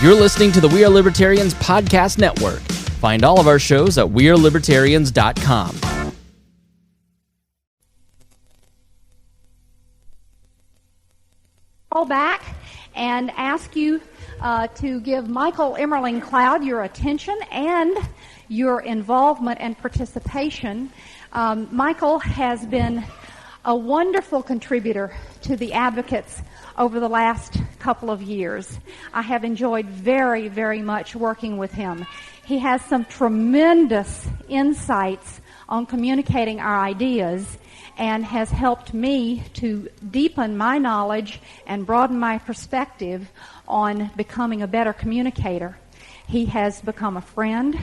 You're listening to the We Are Libertarians podcast network. Find all of our shows at wearelibertarians.com. Call back and ask you to give Michael Emerling Cloud your attention and your involvement and participation. Michael has been a wonderful contributor to the advocates over the last couple of years. I have enjoyed very, very much working with him. He has some tremendous insights on communicating our ideas and has helped me to deepen my knowledge and broaden my perspective on becoming a better communicator. He has become a friend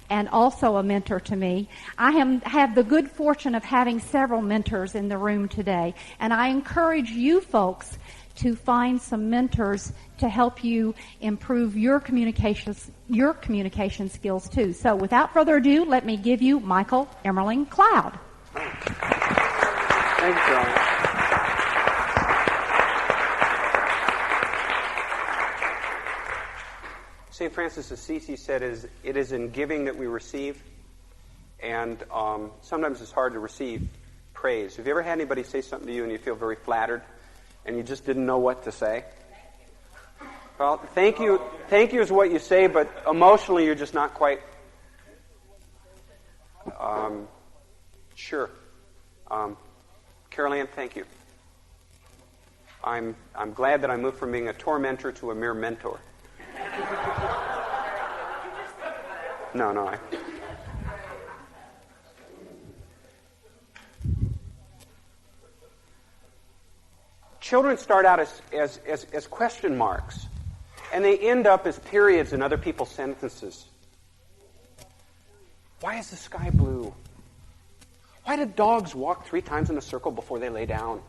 and also a mentor to me. I have the good fortune of having several mentors in the room today, and I encourage you folks to find some mentors to help you improve your communication skills too. So without further ado, let me give you Michael Emerling Cloud. Thank you, Charlie. St. Francis of Assisi said, it is in giving that we receive, and sometimes it's hard to receive praise. Have you ever had anybody say something to you and you feel very flattered, and you just didn't know what to say? Well, thank you is what you say, but emotionally you're just not quite sure. Carol Ann, thank you. I'm glad that I moved from being a tormentor to a mere mentor. No. Children start out as question marks, and they end up as periods in other people's sentences. Why is the sky blue? Why do dogs walk 3 times in a circle before they lay down?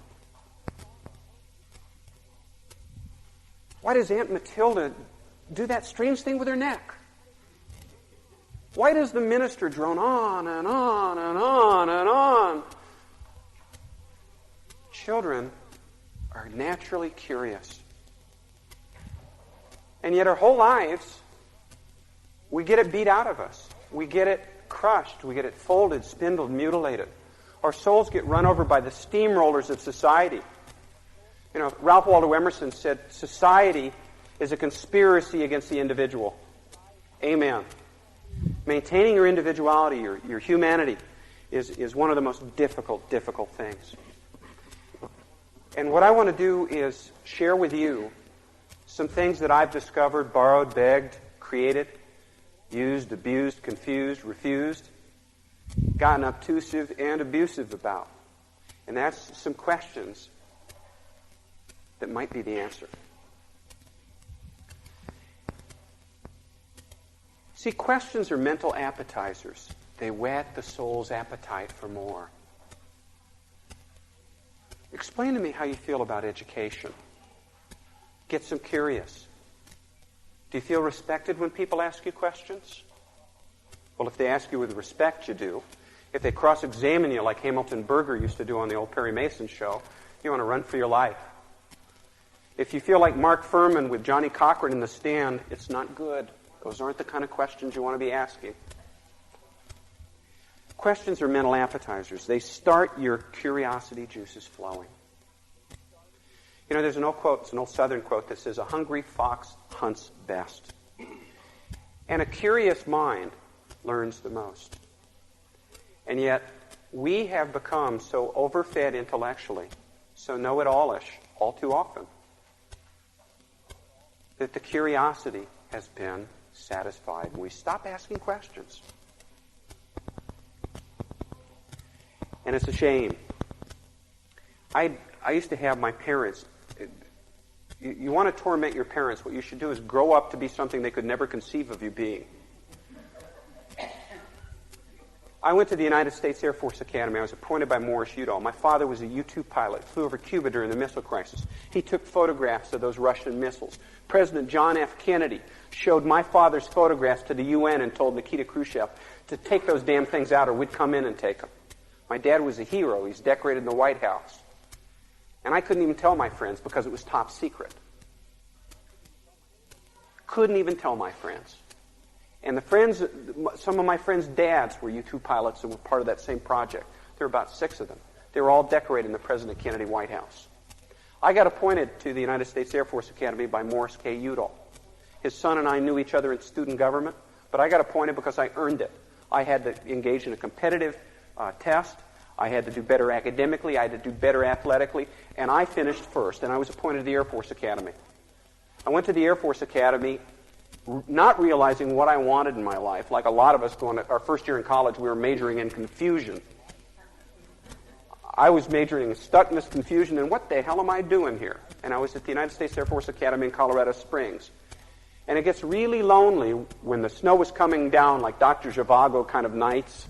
Why does Aunt Matilda do that strange thing with her neck? Why does the minister drone on and on and on and on? Children are naturally curious. And yet our whole lives, we get it beat out of us. We get it crushed. We get it folded, spindled, mutilated. Our souls get run over by the steamrollers of society. You know, Ralph Waldo Emerson said, society is a conspiracy against the individual. Amen. Maintaining your individuality, your humanity, is one of the most difficult things. And what I want to do is share with you some things that I've discovered, borrowed, begged, created, used, abused, confused, refused, gotten obtrusive and abusive about. And that's some questions that might be the answer. See, questions are mental appetizers. They whet the soul's appetite for more. Explain to me how you feel about education. Get some curious. Do you feel respected when people ask you questions? Well, if they ask you with respect, you do. If they cross-examine you like Hamilton Berger used to do on the old Perry Mason show, you want to run for your life. If you feel like Mark Furman with Johnny Cochran in the stand, it's not good. Those aren't the kind of questions you want to be asking. Questions are mental appetizers. They start your curiosity juices flowing. You know, there's an old quote, it's an old Southern quote that says, a hungry fox hunts best. And a curious mind learns the most. And yet, we have become so overfed intellectually, so know-it-allish, all too often, that the curiosity has been satisfied. We stop asking questions. And it's a shame. I used to have my parents. You want to torment your parents, what you should do is grow up to be something they could never conceive of you being. I went to the United States Air Force Academy. I was appointed by Morris Udall. My father was a U-2 pilot, flew over Cuba during the missile crisis. He took photographs of those Russian missiles. President John F. Kennedy showed my father's photographs to the UN and told Nikita Khrushchev to take those damn things out or we'd come in and take them. My dad was a hero. He's decorated in the White House. And I couldn't even tell my friends because it was top secret. Couldn't even tell my friends. And the friends, some of my friends' dads were U-2 pilots and were part of that same project. There were about 6 of them. They were all decorating the President Kennedy White House. I got appointed to the United States Air Force Academy by Morris K. Udall. His son and I knew each other in student government, but I got appointed because I earned it. I had to engage in a competitive test. I had to do better academically. I had to do better athletically. And I finished first, and I was appointed to the Air Force Academy. I went to the Air Force Academy not realizing what I wanted in my life. Like a lot of us going to our first year in college, we were majoring in confusion. I was majoring in stuckness, confusion, and what the hell am I doing here? And I was at the United States Air Force Academy in Colorado Springs. And it gets really lonely when the snow was coming down like Dr. Zhivago kind of nights,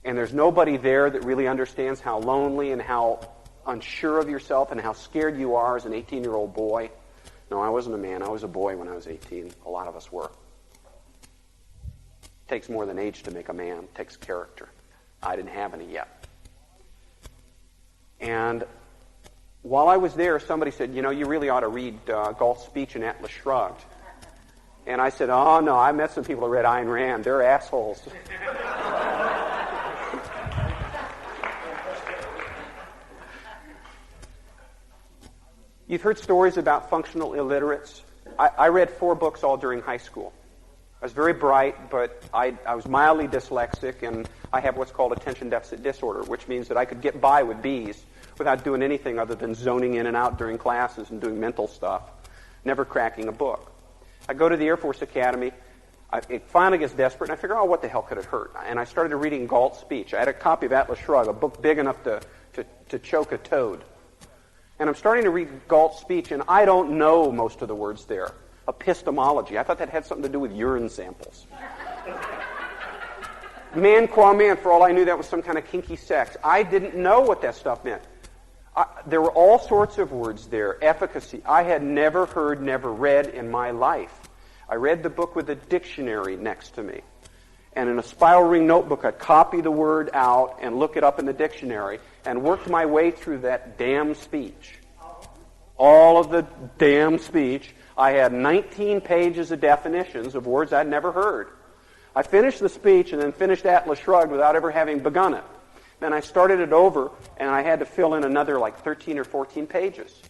and there's nobody there that really understands how lonely and how unsure of yourself and how scared you are as an 18-year-old boy. No, I wasn't a man. I was a boy when I was 18. A lot of us were. It takes more than age to make a man. It takes character. I didn't have any yet. And while I was there, somebody said, you know, you really ought to read Galt's speech in Atlas Shrugged. And I said, oh, no, I met some people who read Ayn Rand. They're assholes. You've heard stories about functional illiterates. I read 4 books all during high school. I was very bright, but I was mildly dyslexic, and I have what's called attention deficit disorder, which means that I could get by with B's without doing anything other than zoning in and out during classes and doing mental stuff, never cracking a book. I go to the Air Force Academy. It finally gets desperate, and I figure, oh, what the hell could it hurt? And I started reading Galt's speech. I had a copy of Atlas Shrugged, a book big enough to choke a toad. And I'm starting to read Galt's speech, and I don't know most of the words there. Epistemology. I thought that had something to do with urine samples. Man qua man, for all I knew, that was some kind of kinky sex. I didn't know what that stuff meant. There were all sorts of words there. Efficacy. I had never heard, never read in my life. I read the book with a dictionary next to me. And in a spiral ring notebook, I'd copy the word out and look it up in the dictionary and worked my way through that damn speech. All of the damn speech. I had 19 pages of definitions of words I'd never heard. I finished the speech and then finished Atlas Shrugged without ever having begun it. Then I started it over, and I had to fill in another like 13 or 14 pages.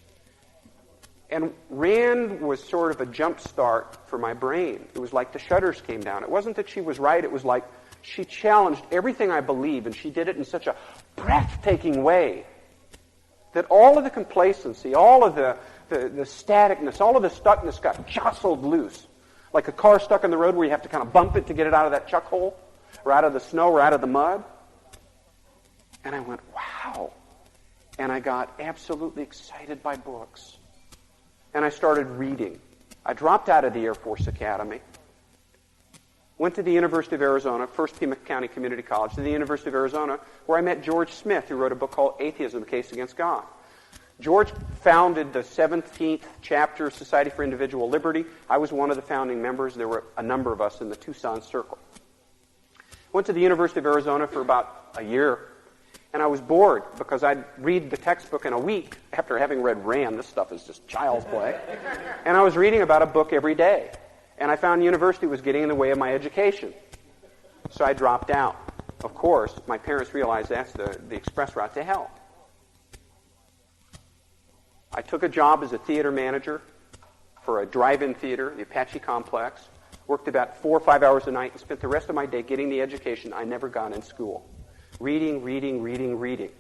And Rand was sort of a jump start for my brain. It was like the shutters came down. It wasn't that she was right. It was like she challenged everything I believe, and she did it in such a breathtaking way that all of the complacency, all of the staticness, all of the stuckness got jostled loose. Like a car stuck in the road where you have to kind of bump it to get it out of that chuck hole, or out of the snow, or out of the mud. And I went, wow. And I got absolutely excited by books. And I started reading. I dropped out of the Air Force Academy, went to the University of Arizona, first Pima County Community College, to the University of Arizona, where I met George Smith, who wrote a book called Atheism, The Case Against God. George founded the 17th chapter of Society for Individual Liberty. I was one of the founding members. There were a number of us in the Tucson Circle. Went to the University of Arizona for about a year, and I was bored because I'd read the textbook in a week after having read Rand. This stuff is just child's play. And I was reading about a book every day. And I found university was getting in the way of my education. So I dropped out. Of course, my parents realized that's the express route to hell. I took a job as a theater manager for a drive-in theater, the Apache Complex, worked about 4 or 5 hours a night, and spent the rest of my day getting the education I never got in school. Reading, reading, reading, reading.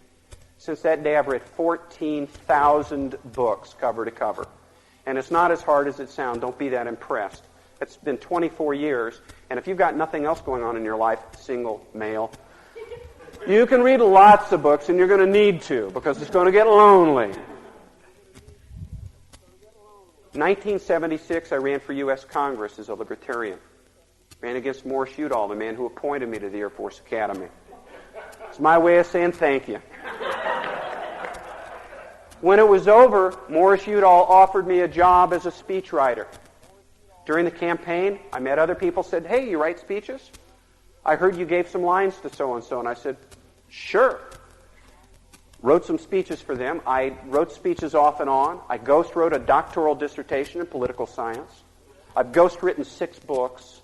Since that day, I've read 14,000 books cover to cover. And it's not as hard as it sounds. Don't be that impressed. It's been 24 years, and if you've got nothing else going on in your life, single, male, you can read lots of books, and you're going to need to, because it's going to get lonely. 1976, I ran for U.S. Congress as a Libertarian. Ran against Morris Udall, the man who appointed me to the Air Force Academy. It's my way of saying thank you. When it was over, Morris Udall offered me a job as a speechwriter. During the campaign, I met other people, said, hey, you write speeches? I heard you gave some lines to so-and-so, and I said, sure. Wrote some speeches for them. I wrote speeches off and on. I ghost wrote a doctoral dissertation in political science. I've ghostwritten 6 books.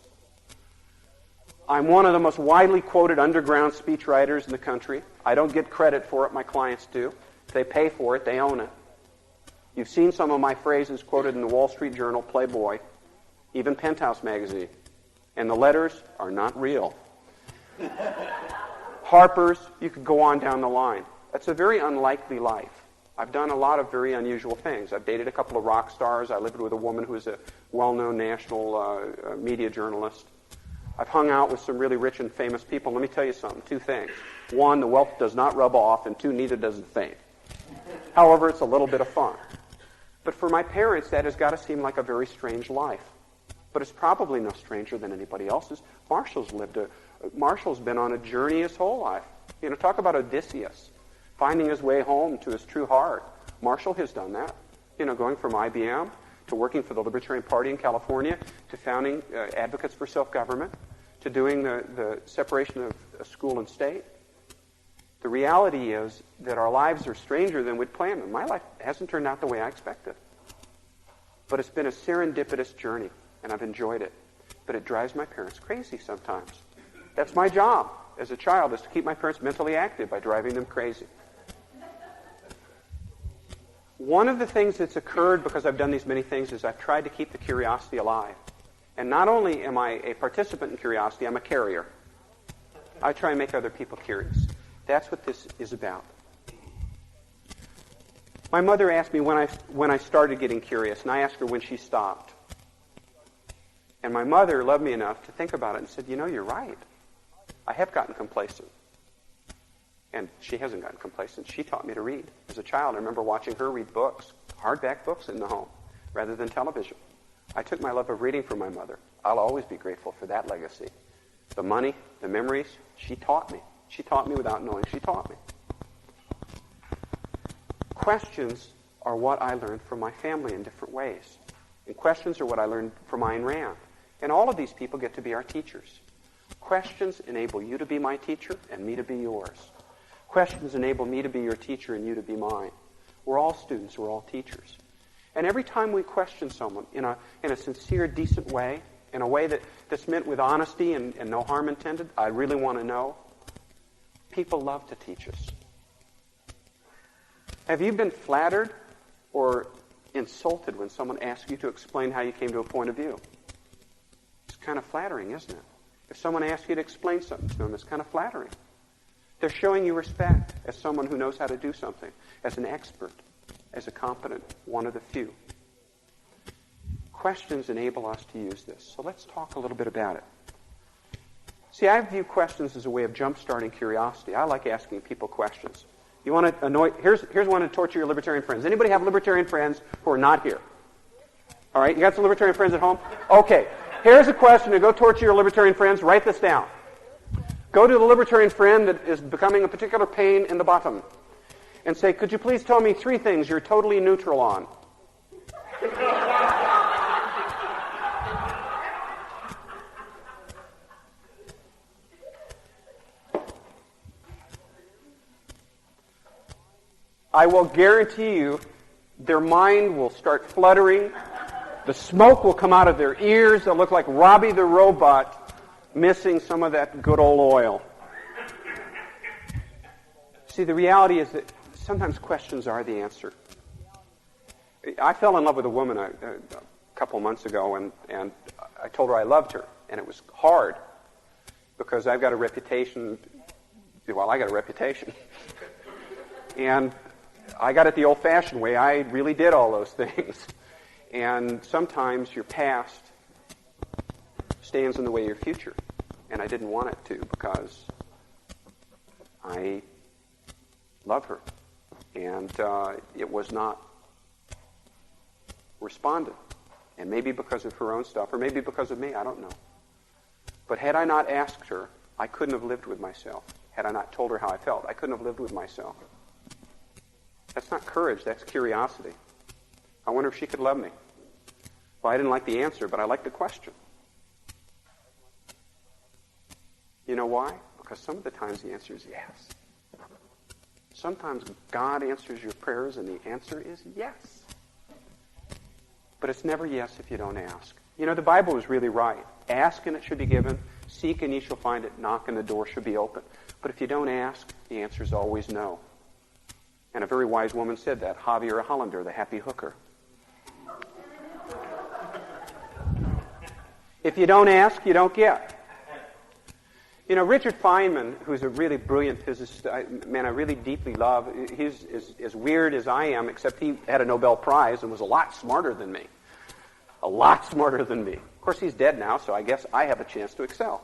I'm one of the most widely quoted underground speechwriters in the country. I don't get credit for it. My clients do. If they pay for it, they own it. You've seen some of my phrases quoted in the Wall Street Journal, Playboy, even Penthouse magazine. And the letters are not real. Harper's, you could go on down the line. That's a very unlikely life. I've done a lot of very unusual things. I've dated a couple of rock stars. I lived with a woman who is a well-known national media journalist. I've hung out with some really rich and famous people. Let me tell you something, 2 things. 1, the wealth does not rub off, and 2, neither does the fame. However, it's a little bit of fun. But for my parents, that has got to seem like a very strange life. But it's probably no stranger than anybody else's. Marshall's been on a journey his whole life. You know, talk about Odysseus, finding his way home to his true heart. Marshall has done that. You know, going from IBM to working for the Libertarian Party in California, to founding Advocates for Self-Government, to doing the separation of school and state. The reality is that our lives are stranger than we'd planned them. My life hasn't turned out the way I expected. But it's been a serendipitous journey, and I've enjoyed it. But it drives my parents crazy sometimes. That's my job as a child, is to keep my parents mentally active by driving them crazy. One of the things that's occurred because I've done these many things is I've tried to keep the curiosity alive. And not only am I a participant in curiosity, I'm a carrier. I try and make other people curious. That's what this is about. My mother asked me when I started getting curious, and I asked her when she stopped. And my mother loved me enough to think about it and said, you know, you're right. I have gotten complacent. And she hasn't gotten complacent. She taught me to read. As a child, I remember watching her read books, hardback books in the home, rather than television. I took my love of reading from my mother. I'll always be grateful for that legacy. The money, the memories, she taught me. She taught me without knowing she taught me. Questions are what I learned from my family in different ways. And questions are what I learned from Ayn Rand. And all of these people get to be our teachers. Questions enable you to be my teacher and me to be yours. Questions enable me to be your teacher and you to be mine. We're all students. We're all teachers. And every time we question someone in a sincere, decent way, in a way that's meant with honesty and no harm intended, I really want to know, people love to teach us. Have you been flattered or insulted when someone asks you to explain how you came to a point of view? It's kind of flattering, isn't it? If someone asks you to explain something to them, it's kind of flattering. They're showing you respect as someone who knows how to do something, as an expert, as a competent, one of the few. Questions enable us to use this. So let's talk a little bit about it. See, I view questions as a way of jump-starting curiosity. I like asking people questions. You want to annoy... Here's one to torture your libertarian friends. Anybody have libertarian friends who are not here? All right, you got some libertarian friends at home? Okay, here's a question to go torture your libertarian friends. Write this down. Go to the libertarian friend that is becoming a particular pain in the bottom and say, could you please tell me 3 things you're totally neutral on? I will guarantee you their mind will start fluttering. The smoke will come out of their ears. They'll look like Robbie the Robot missing some of that good old oil. See, the reality is that sometimes questions are the answer. I fell in love with a woman a couple months ago, and I told her I loved her, and it was hard because I've got a reputation. Well, I got a reputation. And I got it the old-fashioned way. I really did all those things. And sometimes your past stands in the way of your future. And I didn't want it to because I love her. And it was not responded. And maybe because of her own stuff, or maybe because of me, I don't know. But had I not asked her, I couldn't have lived with myself. Had I not told her how I felt, I couldn't have lived with myself. That's not courage, that's curiosity. I wonder if she could love me. Well, I didn't like the answer, but I liked the question. You know why? Because some of the times the answer is yes. Sometimes God answers your prayers and the answer is yes. But it's never yes if you don't ask. You know, the Bible is really right. Ask and it should be given. Seek and ye shall find it. Knock and the door should be open. But if you don't ask, the answer is always no. And a very wise woman said that. Javier Hollander, the happy hooker. If you don't ask, you don't get. You know, Richard Feynman, who's a really brilliant physicist, I really deeply love. He's as weird as I am, except he had a Nobel Prize and was a lot smarter than me. A lot smarter than me. Of course, he's dead now, so I guess I have a chance to excel.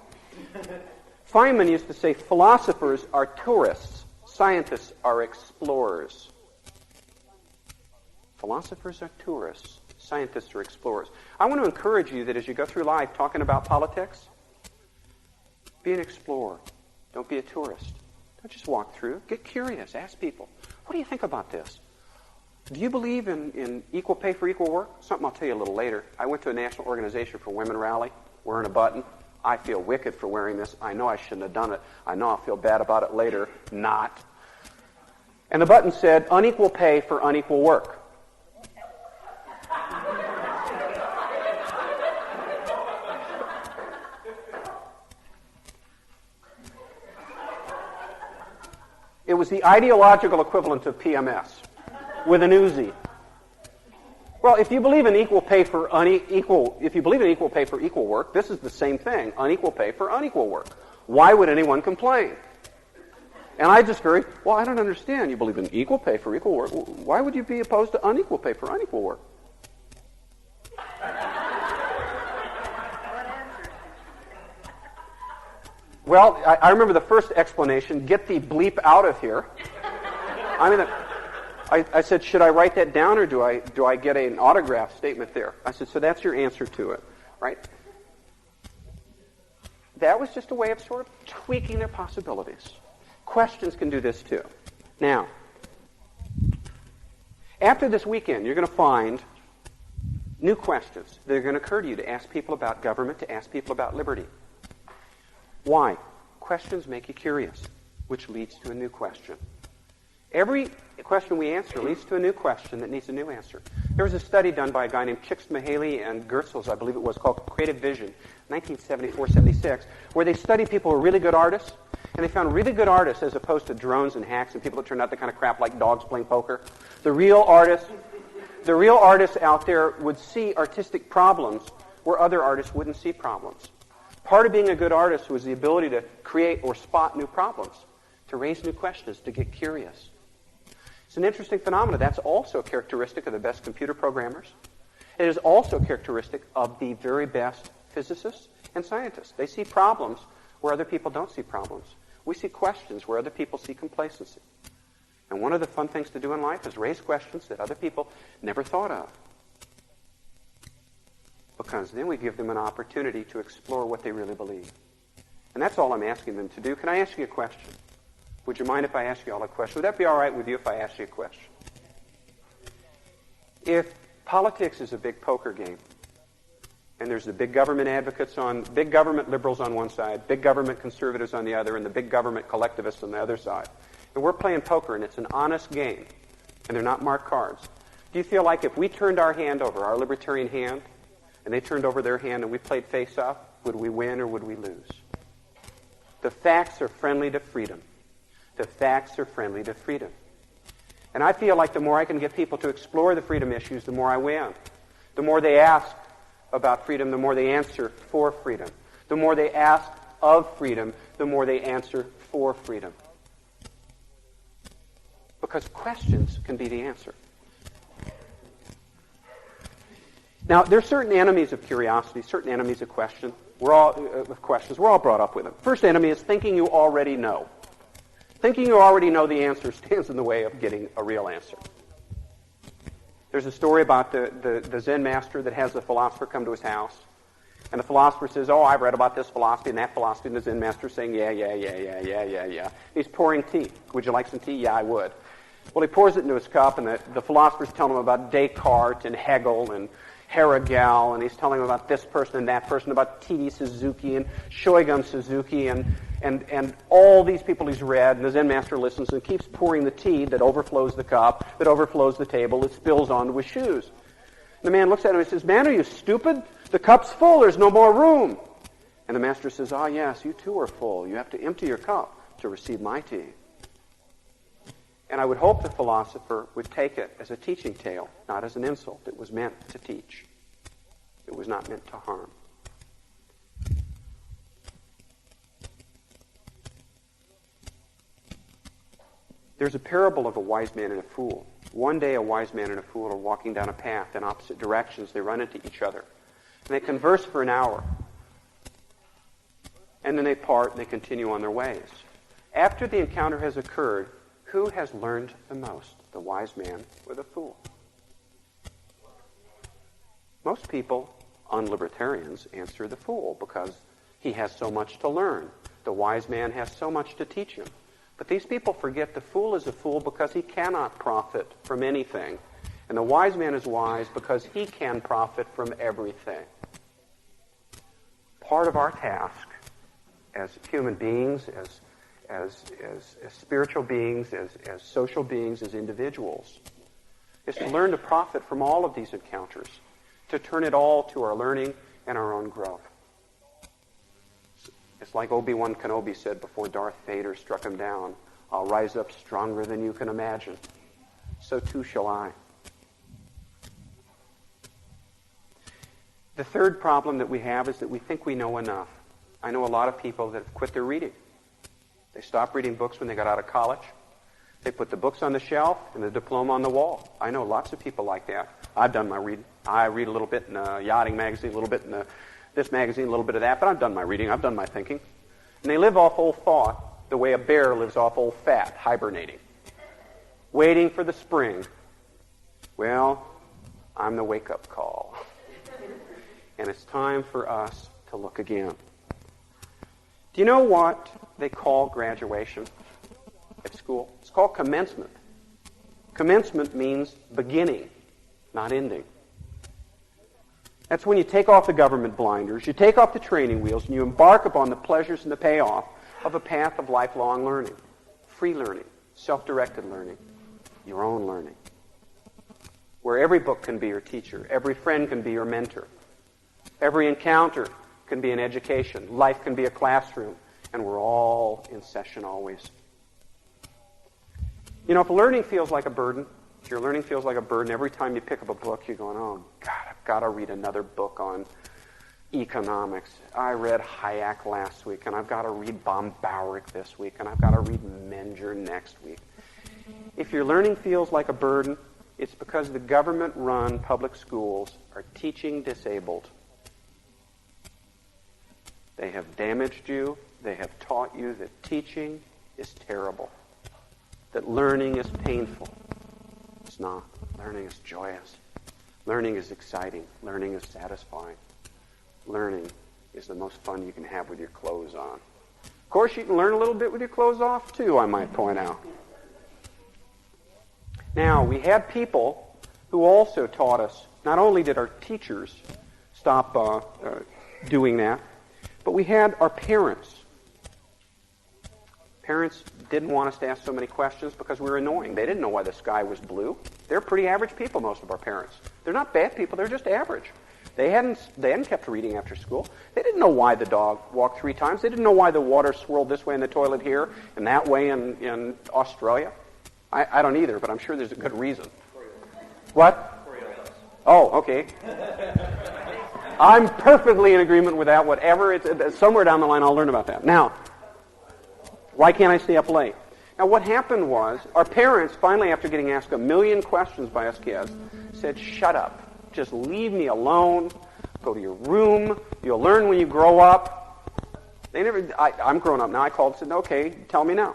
Feynman used to say, philosophers are tourists, scientists are explorers. Philosophers are tourists, scientists are explorers. I want to encourage you that as you go through life talking about politics, be an explorer. Don't be a tourist. Don't just walk through. Get curious. Ask people, what do you think about this? Do you believe in equal pay for equal work? Something I'll tell you a little later. I went to a National Organization for Women rally, wearing a button. I feel wicked for wearing this. I know I shouldn't have done it. I know I'll feel bad about it later. Not. And the button said, unequal pay for unequal work. It was the ideological equivalent of PMS with an Uzi. Well, if you believe in equal pay for if you believe in equal pay for equal work, this is the same thing, unequal pay for unequal work. Why would anyone complain? And I just well, I don't understand. You believe in equal pay for equal work. Why would you be opposed to unequal pay for unequal work? Well, I remember the first explanation, get the bleep out of here. I said, should I write that down or do I get an autograph statement there? I said, so that's your answer to it, right? That was just a way of sort of tweaking their possibilities. Questions can do this too. Now, after this weekend, you're going to find new questions that are going to occur to you to ask people about government, to ask people about liberty. Why? Questions make you curious, which leads to a new question. Every question we answer leads to a new question that needs a new answer. There was a study done by a guy named Csikszentmihalyi and Gersels, I believe it was, called Creative Vision, 1974-76, where they studied people who were really good artists, and they found really good artists as opposed to drones and hacks and people that turned out to kind of crap like dogs playing poker. The real artists out there would see artistic problems where other artists wouldn't see problems. Part of being a good artist was the ability to create or spot new problems, to raise new questions, to get curious. It's an interesting phenomenon. That's also a characteristic of the best computer programmers. It is also a characteristic of the very best physicists and scientists. They see problems where other people don't see problems. We see questions where other people see complacency. And one of the fun things to do in life is raise questions that other people never thought of. Because then we give them an opportunity to explore what they really believe. And that's all I'm asking them to do. Can I ask you a question? Would you mind if I ask you all a question? Would that be all right with you if I ask you a question? If politics is a big poker game, and there's the big government big government liberals on one side, big government conservatives on the other, and the big government collectivists on the other side, and we're playing poker and it's an honest game, and they're not marked cards, do you feel like if we turned our hand over, our libertarian hand, and they turned over their hand and we played face-off, would we win or would we lose? The facts are friendly to freedom. The facts are friendly to freedom. And I feel like the more I can get people to explore the freedom issues, the more I win. The more they ask about freedom, the more they answer for freedom. The more they ask of freedom, the more they answer for freedom. Because questions can be the answer. Now, there are certain enemies of curiosity, certain enemies of questions. We're all brought up with them. First enemy is thinking you already know. Thinking you already know the answer stands in the way of getting a real answer. There's a story about the Zen master that has the philosopher come to his house. And the philosopher says, oh, I've read about this philosophy and that philosophy. And the Zen master is saying, yeah. He's pouring tea. Would you like some tea? Yeah, I would. Well, he pours it into his cup, and the philosopher's telling him about Descartes and Hegel and Hegel, and he's telling him about this person and that person, about T.D. Suzuki and Shogun Suzuki and all these people he's read. And the Zen master listens and keeps pouring the tea that overflows the cup, that overflows the table, that spills onto his shoes. And the man looks at him and says, man, are you stupid? The cup's full. There's no more room. And the master says, ah, yes, you too are full. You have to empty your cup to receive my tea. And I would hope the philosopher would take it as a teaching tale, not as an insult. It was meant to teach. It was not meant to harm. There's a parable of a wise man and a fool. One day a wise man and a fool are walking down a path in opposite directions. They run into each other. And they converse for an hour. And then they part and they continue on their ways. After the encounter has occurred, who has learned the most, the wise man or the fool? Most people, unlibertarians, answer the fool because he has so much to learn. The wise man has so much to teach him. But these people forget the fool is a fool because he cannot profit from anything. And the wise man is wise because he can profit from everything. Part of our task as human beings, as spiritual beings, as social beings, as individuals, is to learn to profit from all of these encounters, to turn it all to our learning and our own growth. It's like Obi-Wan Kenobi said before Darth Vader struck him down, I'll rise up stronger than you can imagine. So too shall I. The third problem that we have is that we think we know enough. I know a lot of people that have quit their reading. They stopped reading books when they got out of college. They put the books on the shelf and the diploma on the wall. I know lots of people like that. I've done my reading. I read a little bit in a yachting magazine, a little bit in this magazine, a little bit of that, but I've done my reading. I've done my thinking. And they live off old thought the way a bear lives off old fat, hibernating, waiting for the spring. Well, I'm the wake-up call. And it's time for us to look again. Do you know what they call graduation at school? It's called commencement. Commencement means beginning, not ending. That's when you take off the government blinders, you take off the training wheels, and you embark upon the pleasures and the payoff of a path of lifelong learning. Free learning, self-directed learning, your own learning. Where every book can be your teacher, every friend can be your mentor. Every encounter can be an education. Life can be a classroom. And we're all in session always. You know, if learning feels like a burden, if your learning feels like a burden, every time you pick up a book, you're going, oh, God, I've got to read another book on economics. I read Hayek last week, and I've got to read Bombauerick this week, and I've got to read Menger next week. If your learning feels like a burden, it's because the government-run public schools are teaching disabled. They have damaged you. They have taught you that teaching is terrible, that learning is painful. It's not. Learning is joyous. Learning is exciting. Learning is satisfying. Learning is the most fun you can have with your clothes on. Of course, you can learn a little bit with your clothes off, too, I might point out. Now, we had people who also taught us, not only did our teachers stop doing that, but we had our parents. Parents didn't want us to ask so many questions because we were annoying. They didn't know why the sky was blue. They're pretty average people, most of our parents. They're not bad people, they're just average. They hadn't kept reading after school. They didn't know why the dog walked 3 times. They didn't know why the water swirled this way in the toilet here and that way in Australia. I don't either, but I'm sure there's a good reason. What? Oh, okay. I'm perfectly in agreement with that. Whatever, it's somewhere down the line I'll learn about that. Now, why can't I stay up late? Now, what happened was, our parents, finally, after getting asked a million questions by us kids, said, shut up. Just leave me alone. Go to your room. You'll learn when you grow up. I'm grown up now. I called and said, okay, tell me now.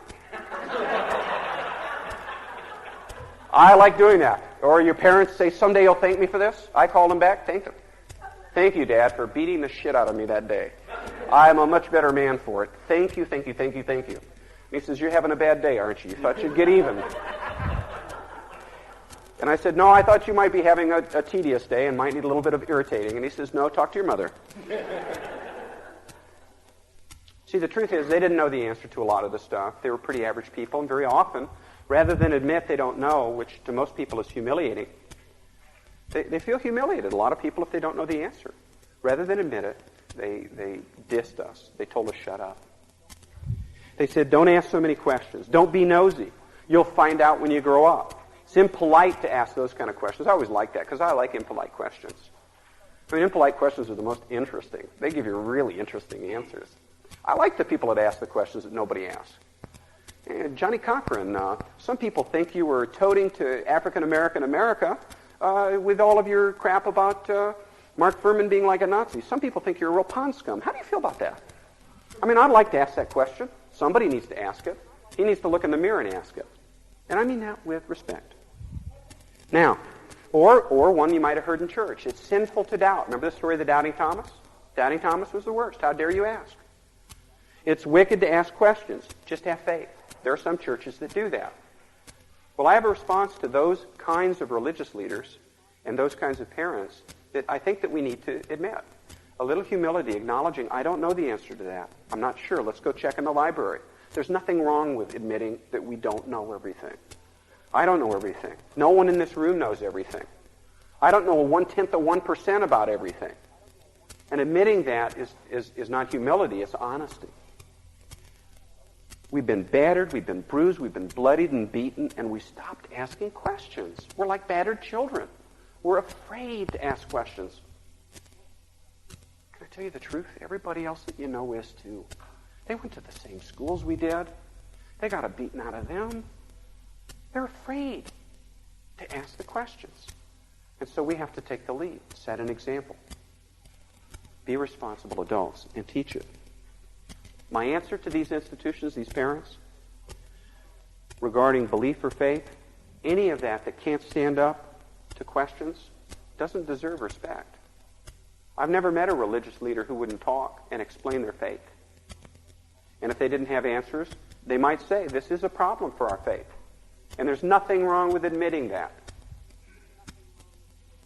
I like doing that. Or your parents say, someday you'll thank me for this. I called them back, thanked them. Thank you, Dad, for beating the shit out of me that day. I'm a much better man for it. Thank you, thank you, thank you, thank you. And he says, you're having a bad day, aren't you? You thought you'd get even. And I said, no, I thought you might be having a tedious day and might need a little bit of irritating. And he says, no, talk to your mother. See, the truth is, they didn't know the answer to a lot of the stuff. They were pretty average people, and very often, rather than admit they don't know, which to most people is humiliating, they feel humiliated, a lot of people, if they don't know the answer. Rather than admit it, they dissed us. They told us, shut up. They said, don't ask so many questions. Don't be nosy. You'll find out when you grow up. It's impolite to ask those kind of questions. I always like that because I like impolite questions. I mean, impolite questions are the most interesting. They give you really interesting answers. I like the people that ask the questions that nobody asks. And Johnny Cochran, some people think you were toting to African-American America with all of your crap about Mark Furman being like a Nazi. Some people think you're a real pond scum. How do you feel about that? I mean, I'd like to ask that question. Somebody needs to ask it. He needs to look in the mirror and ask it. And I mean that with respect. Now, or one you might have heard in church. It's sinful to doubt. Remember the story of the doubting Thomas? Doubting Thomas was the worst. How dare you ask? It's wicked to ask questions. Just have faith. There are some churches that do that. Well, I have a response to those kinds of religious leaders and those kinds of parents that I think that we need to admit. A little humility, acknowledging, I don't know the answer to that. I'm not sure. Let's go check in the library. There's nothing wrong with admitting that we don't know everything. I don't know everything. No one in this room knows everything. I don't know 1/10 of 1% about everything. And admitting that is not humility, it's honesty. We've been battered, we've been bruised, we've been bloodied and beaten, and we stopped asking questions. We're like battered children. We're afraid to ask questions. Can I tell you the truth? Everybody else that you know is too. They went to the same schools we did. They got a beating out of them. They're afraid to ask the questions. And so we have to take the lead, set an example. Be responsible adults and teach it. My answer to these institutions, these parents, regarding belief or faith, any of that can't stand up to questions doesn't deserve respect. I've never met a religious leader who wouldn't talk and explain their faith. And if they didn't have answers, they might say, this is a problem for our faith. And there's nothing wrong with admitting that.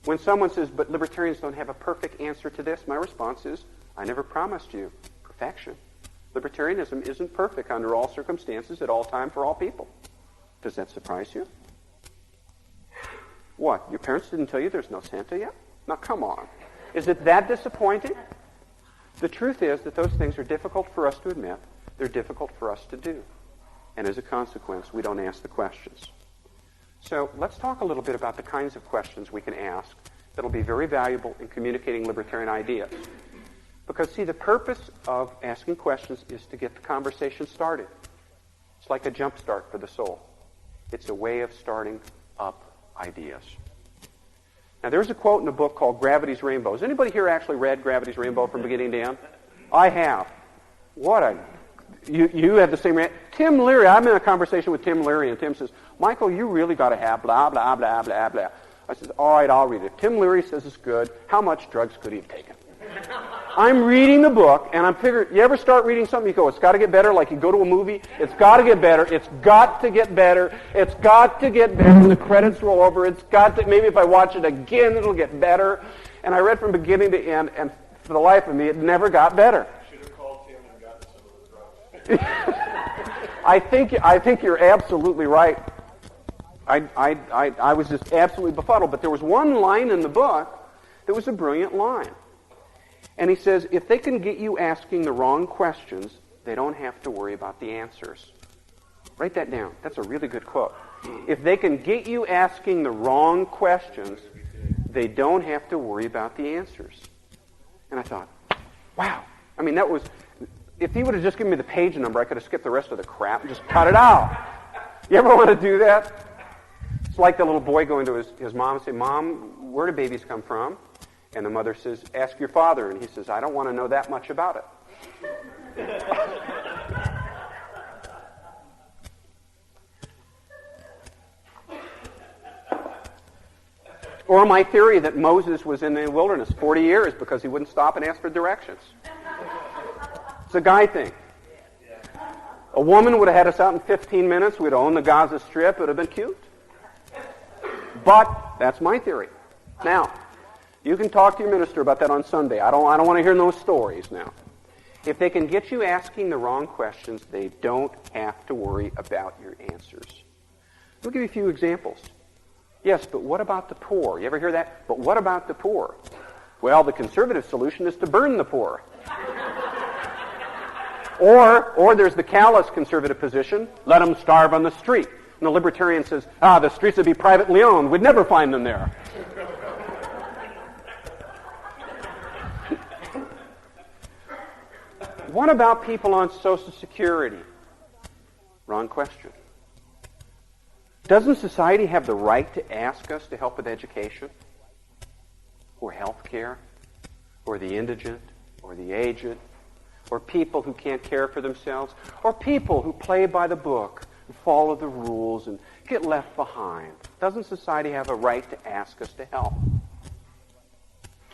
When someone says, but libertarians don't have a perfect answer to this, my response is, I never promised you perfection. Libertarianism isn't perfect under all circumstances, at all time, for all people. Does that surprise you? What? Your parents didn't tell you there's no Santa yet? Now, come on. Is it that disappointing? The truth is that those things are difficult for us to admit. They're difficult for us to do. And as a consequence, we don't ask the questions. So let's talk a little bit about the kinds of questions we can ask that'll be very valuable in communicating libertarian ideas. Because, see, the purpose of asking questions is to get the conversation started. It's like a jump start for the soul. It's a way of starting up ideas. Now, there's a quote in a book called Gravity's Rainbow. Has anybody here actually read Gravity's Rainbow from beginning to end? I have. You had the same reaction. Tim Leary, I'm in a conversation with Tim Leary, and Tim says, Michael, you really got to have blah, blah, blah, blah, blah. I said, all right, I'll read it. Tim Leary says it's good. How much drugs could he have taken? I'm reading the book, and I'm figuring, you ever start reading something, you go, it's got to get better, like you go to a movie, it's got to get better, it's got to get better, it's got to get better, and the credits roll over, it's got to, maybe if I watch it again, it'll get better. And I read from beginning to end, and for the life of me, it never got better. Should have called Tim and gotten some of the drugs. I think you're absolutely right. I was just absolutely befuddled, but there was one line in the book that was a brilliant line. And he says, if they can get you asking the wrong questions, they don't have to worry about the answers. Write that down. That's a really good quote. If they can get you asking the wrong questions, they don't have to worry about the answers. And I thought, wow. I mean, that was, if he would have just given me the page number, I could have skipped the rest of the crap and just cut it out. You ever want to do that? It's like the little boy going to his mom and say, Mom, where do babies come from? And the mother says, ask your father. And he says, I don't want to know that much about it. Or my theory that Moses was in the wilderness 40 years because he wouldn't stop and ask for directions. It's a guy thing. A woman would have had us out in 15 minutes. We'd own the Gaza Strip. It would have been cute. But that's my theory. Now, you can talk to your minister about that on Sunday. I don't want to hear those stories now. If they can get you asking the wrong questions, they don't have to worry about your answers. I'll give you a few examples. Yes, but what about the poor? You ever hear that? But what about the poor? Well, the conservative solution is to burn the poor. Or there's the callous conservative position, let them starve on the street. And the libertarian says, the streets would be privately owned. We'd never find them there. What about people on Social Security? Wrong question. Doesn't society have the right to ask us to help with education? Or health care? Or the indigent? Or the aged? Or people who can't care for themselves? Or people who play by the book and follow the rules and get left behind? Doesn't society have a right to ask us to help?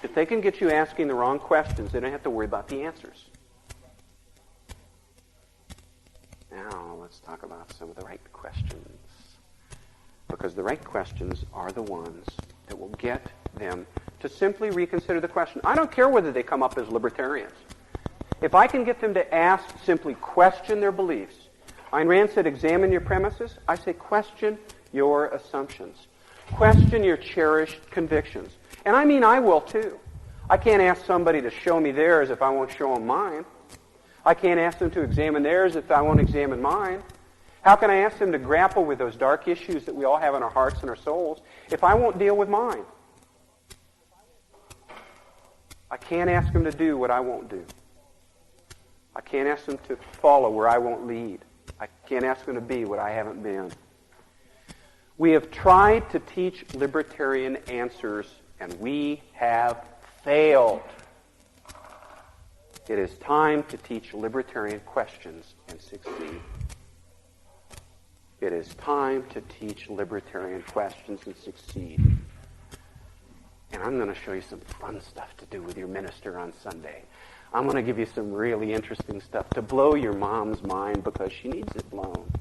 If they can get you asking the wrong questions, they don't have to worry about the answers. Now, let's talk about some of the right questions. Because the right questions are the ones that will get them to simply reconsider the question. I don't care whether they come up as libertarians. If I can get them to ask, simply question their beliefs. Ayn Rand said, examine your premises. I say, question your assumptions. Question your cherished convictions. And I mean, I will too. I can't ask somebody to show me theirs if I won't show them mine. I can't ask them to examine theirs if I won't examine mine. How can I ask them to grapple with those dark issues that we all have in our hearts and our souls if I won't deal with mine? I can't ask them to do what I won't do. I can't ask them to follow where I won't lead. I can't ask them to be what I haven't been. We have tried to teach libertarian answers, and we have failed. It is time to teach libertarian questions and succeed. It is time to teach libertarian questions and succeed. And I'm going to show you some fun stuff to do with your minister on Sunday. I'm going to give you some really interesting stuff to blow your mom's mind because she needs it blown.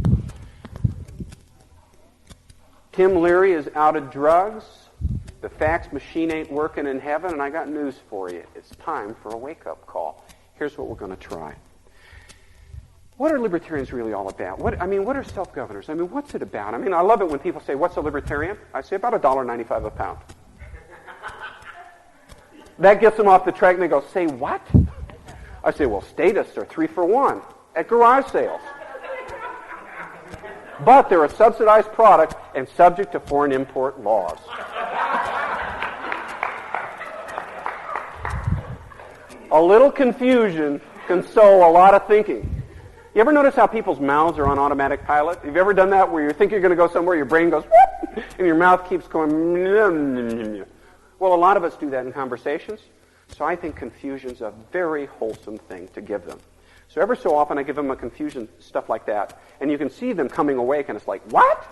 Tim Leary is out of drugs. The fax machine ain't working in heaven, and I got news for you. It's time for a wake-up call. Here's what we're going to try. What are libertarians really all about? What are self-governors? What's it about? I love it when people say, what's a libertarian? I say about $1.95 a pound. That gets them off the track, and they go, say what? I say, well, statists are 3 for 1 at garage sales. But they're a subsidized product and subject to foreign import laws. A little confusion can sow a lot of thinking. You ever notice how people's mouths are on automatic pilot? Have you ever done that where you think you're going to go somewhere, your brain goes, whoop, and your mouth keeps going, well, a lot of us do that in conversations. So I think confusion's a very wholesome thing to give them. So ever so often I give them a confusion, stuff like that, and you can see them coming awake, and it's like, what?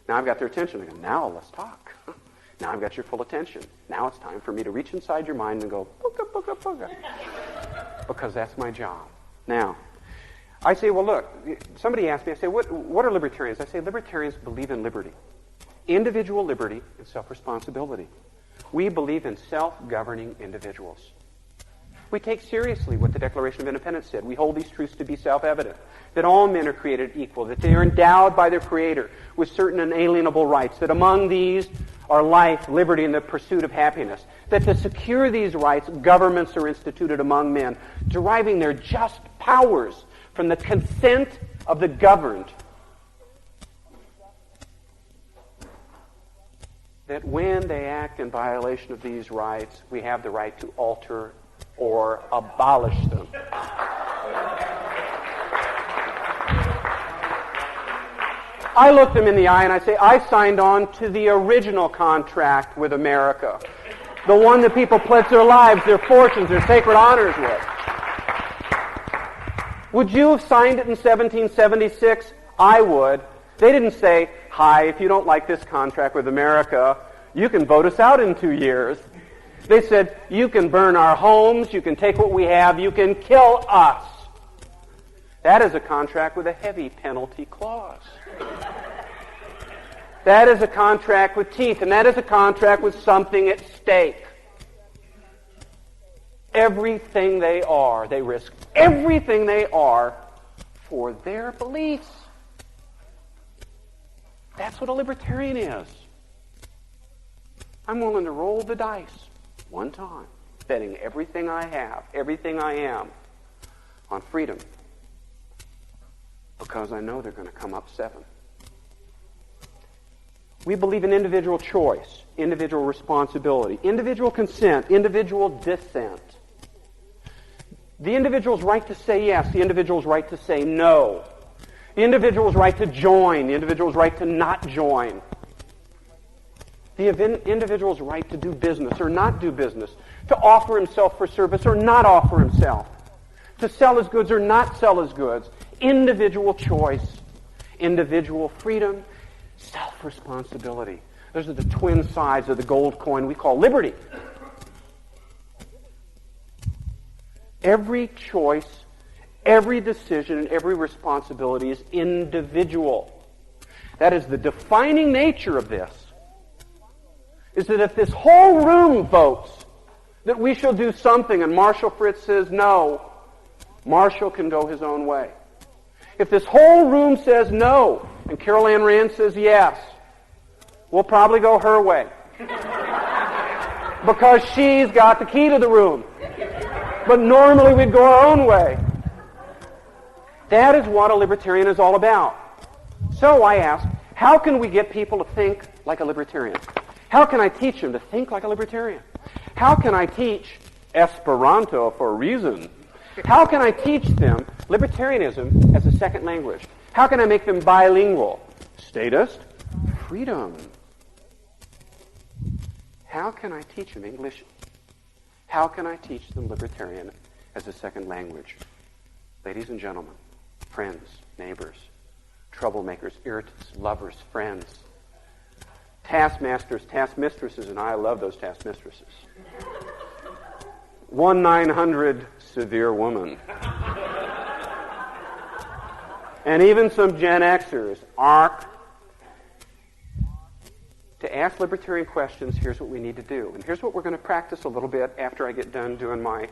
Now I've got their attention. I go, now let's talk. Now I've got your full attention. Now it's time for me to reach inside your mind and go, booga, booga, booga. Because that's my job. Now, I say, well, look, somebody asked me, I say, what are libertarians? I say, libertarians believe in liberty. Individual liberty and self-responsibility. We believe in self-governing individuals. We take seriously what the Declaration of Independence said. We hold these truths to be self-evident, that all men are created equal, that they are endowed by their Creator with certain inalienable rights, that among these are life, liberty, and the pursuit of happiness, that to secure these rights, governments are instituted among men, deriving their just powers from the consent of the governed, that when they act in violation of these rights, we have the right to alter or abolish them. I look them in the eye and I say, I signed on to the original contract with America, the one that people pledged their lives, their fortunes, their sacred honors with. Would you have signed it in 1776? I would. They didn't say, hi, if you don't like this contract with America, you can vote us out in 2 years. They said, you can burn our homes, you can take what we have, you can kill us. That is a contract with a heavy penalty clause. That is a contract with teeth, and that is a contract with something at stake. Everything they are, they risk everything they are for their beliefs. That's what a libertarian is. I'm willing to roll the dice. one time, betting everything I have, everything I am, on freedom, because I know they're going to come up 7. We believe in individual choice, individual responsibility, individual consent, individual dissent. The individual's right to say yes, the individual's right to say no. The individual's right to join, the individual's right to not join. The individual's right to do business or not do business, to offer himself for service or not offer himself, to sell his goods or not sell his goods. Individual choice, individual freedom, self-responsibility. Those are the twin sides of the gold coin we call liberty. Every choice, every decision, and every responsibility is individual. That is the defining nature of this. Is that if this whole room votes that we shall do something and Marshall Fritz says no, Marshall can go his own way. If this whole room says no and Carol Ann Rand says yes, we'll probably go her way. Because she's got the key to the room. But normally we'd go our own way. That is what a libertarian is all about. So I ask, how can we get people to think like a libertarian? How can I teach them to think like a libertarian? How can I teach Esperanto for a reason? How can I teach them libertarianism as a second language? How can I make them bilingual? Statist, freedom. How can I teach them English? How can I teach them libertarian as a second language? Ladies and gentlemen, friends, neighbors, troublemakers, irritants, lovers, friends, taskmasters, taskmistresses, and I love those taskmistresses. 1-900 severe woman. And even some Gen Xers, ARC. To ask libertarian questions, here's what we need to do. And here's what we're going to practice a little bit after I get done doing my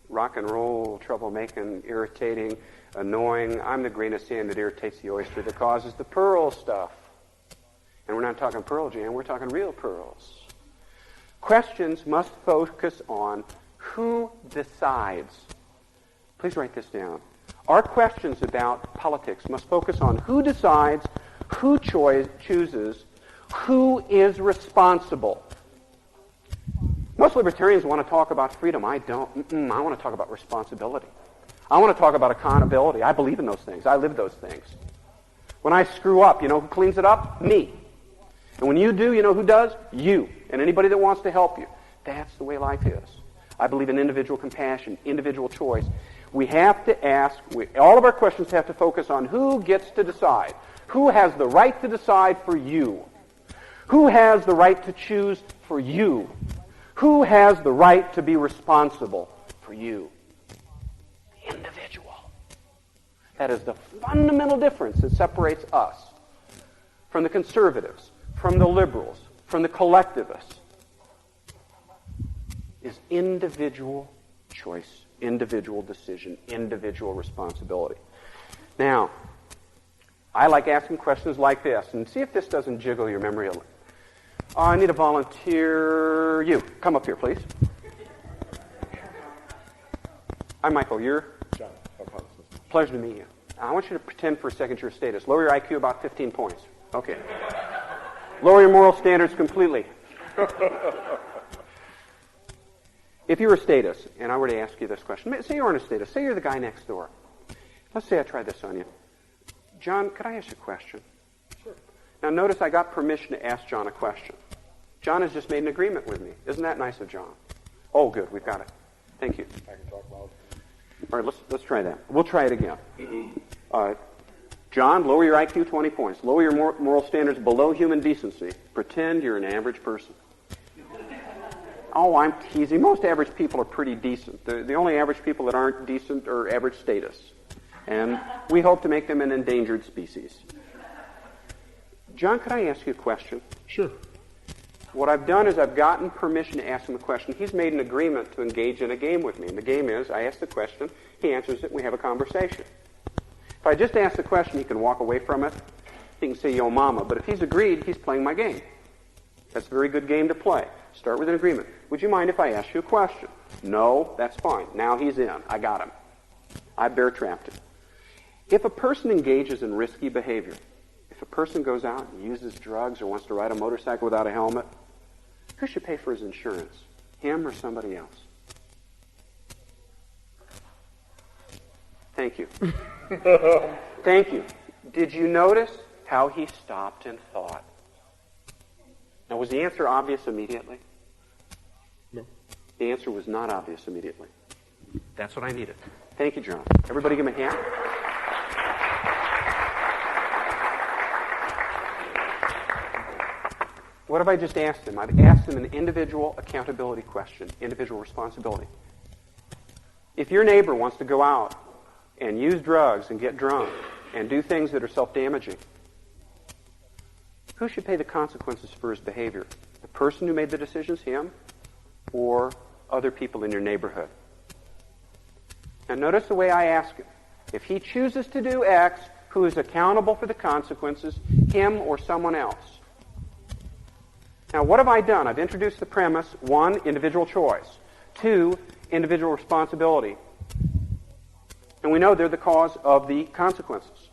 rock and roll, troublemaking, irritating, annoying, I'm the grain of sand that irritates the oyster that causes the pearl stuff. And we're not talking Pearl Jam, we're talking real pearls. Questions must focus on who decides. Please write this down. Our questions about politics must focus on who decides, who chooses, who is responsible. Most libertarians want to talk about freedom. I don't. I want to talk about responsibility. I want to talk about accountability. I believe in those things. I live those things. When I screw up, you know who cleans it up? Me. And when you do, you know who does? You. And anybody that wants to help you. That's the way life is. I believe in individual compassion, individual choice. We have to ask, all of our questions have to focus on who gets to decide. Who has the right to decide for you? Who has the right to choose for you? Who has the right to be responsible for you? The individual. That is the fundamental difference that separates us from the conservatives, from the liberals, from the collectivists, is individual choice, individual decision, individual responsibility. Now, I like asking questions like this, and see if this doesn't jiggle your memory a little. I need a volunteer. You, come up here, please. I'm Michael. You're? John. Pleasure to meet you. I want you to pretend for a second you're a statist. Lower your IQ about 15 points. Okay. Lower your moral standards completely. If you were a statist, and I were to ask you this question, say you aren't a statist, say you're the guy next door. Let's say I tried this on you. John, could I ask you a question? Sure. Now notice I got permission to ask John a question. John has just made an agreement with me. Isn't that nice of John? Oh, good. We've got it. Thank you. I can talk loud. All right, let's try that. We'll try it again. John, lower your IQ 20 points. Lower your moral standards below human decency. Pretend you're an average person. Oh, I'm teasing. Most average people are pretty decent. The only average people that aren't decent are average statists. And we hope to make them an endangered species. John, could I ask you a question? Sure. What I've done is I've gotten permission to ask him a question. He's made an agreement to engage in a game with me. And the game is, I ask the question, he answers it, and we have a conversation. If I just ask the question, he can walk away from it. He can say, yo mama. But if he's agreed, he's playing my game. That's a very good game to play. Start with an agreement. Would you mind if I ask you a question? No, that's fine. Now he's in. I got him. I bear trapped him. If a person engages in risky behavior, if a person goes out and uses drugs or wants to ride a motorcycle without a helmet, who should pay for his insurance? Him or somebody else? Thank you. Thank you. Did you notice how he stopped and thought? Now, was the answer obvious immediately? No. The answer was not obvious immediately. That's what I needed. Thank you, John. Everybody give him a hand. What have I just asked him? I've asked him an individual accountability question, individual responsibility. If your neighbor wants to go out and use drugs and get drunk and do things that are self-damaging, who should pay the consequences for his behavior? The person who made the decisions, him, or other people in your neighborhood? Now notice the way I ask him. If he chooses to do X, who is accountable for the consequences, him or someone else? Now what have I done? I've introduced the premise, 1, individual choice. 2, individual responsibility. And we know they're the cause of the consequences.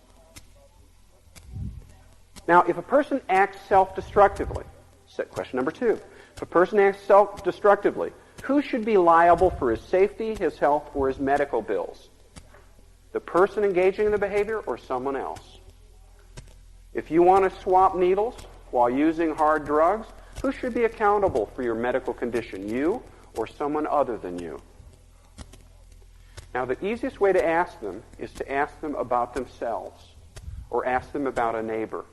Now, if a person acts self-destructively, question number 2, if a person acts self-destructively, who should be liable for his safety, his health, or his medical bills? The person engaging in the behavior or someone else? If you want to swap needles while using hard drugs, who should be accountable for your medical condition, you or someone other than you? Now, the easiest way to ask them is to ask them about themselves or ask them about a neighbor.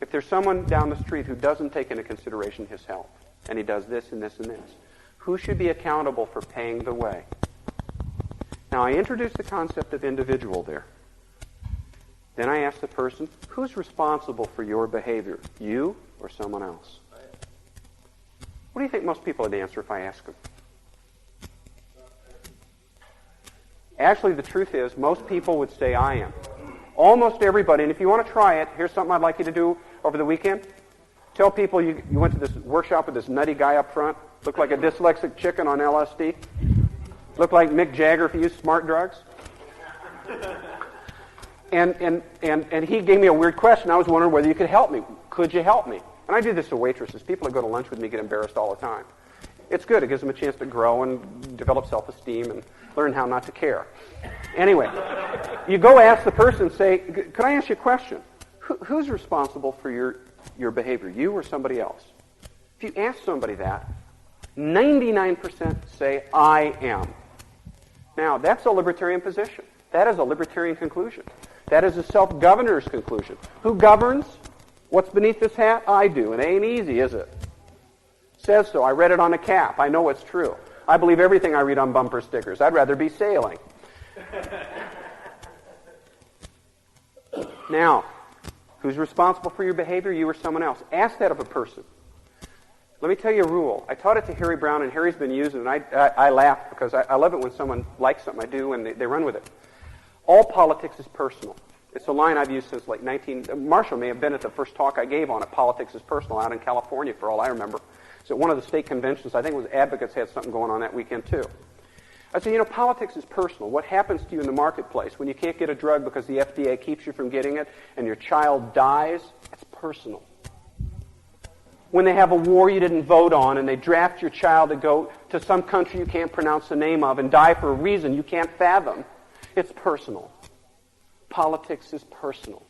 If there's someone down the street who doesn't take into consideration his health, and he does this and this and this, who should be accountable for paying the way? Now, I introduced the concept of individual there. Then I asked the person, who's responsible for your behavior, you or someone else? What do you think most people would answer if I ask them? Actually, the truth is, most people would say, I am. Almost everybody, and if you want to try it, here's something I'd like you to do over the weekend. Tell people you went to this workshop with this nutty guy up front, looked like a dyslexic chicken on LSD, looked like Mick Jagger if he used smart drugs. And he gave me a weird question. I was wondering whether you could help me. Could you help me? And I do this to waitresses. People that go to lunch with me get embarrassed all the time. It's good. It gives them a chance to grow and develop self-esteem and learn how not to care. Anyway, you go ask the person, say, could I ask you a question? Who's responsible for your behavior, you or somebody else? If you ask somebody that, 99% say, I am. Now, that's a libertarian position. That is a libertarian conclusion. That is a self-governor's conclusion. Who governs? What's beneath this hat? I do. It ain't easy, is it? Says so. I read it on a cap. I know it's true. I believe everything I read on bumper stickers. I'd rather be sailing. Now, who's responsible for your behavior, you or someone else? Ask that of a person. Let me tell you a rule. I taught it to Harry Brown, and Harry's been using it, and I laugh because I love it when someone likes something I do and they run with it. All politics is personal. It's a line I've used since like Marshall may have been at the first talk I gave on it, Politics is Personal, out in California for all I remember. So at one of the state conventions, I think it was Advocates had something going on that weekend too. I said, politics is personal. What happens to you in the marketplace when you can't get a drug because the FDA keeps you from getting it and your child dies? It's personal. When they have a war you didn't vote on and they draft your child to go to some country you can't pronounce the name of and die for a reason you can't fathom, it's personal. Politics is personal.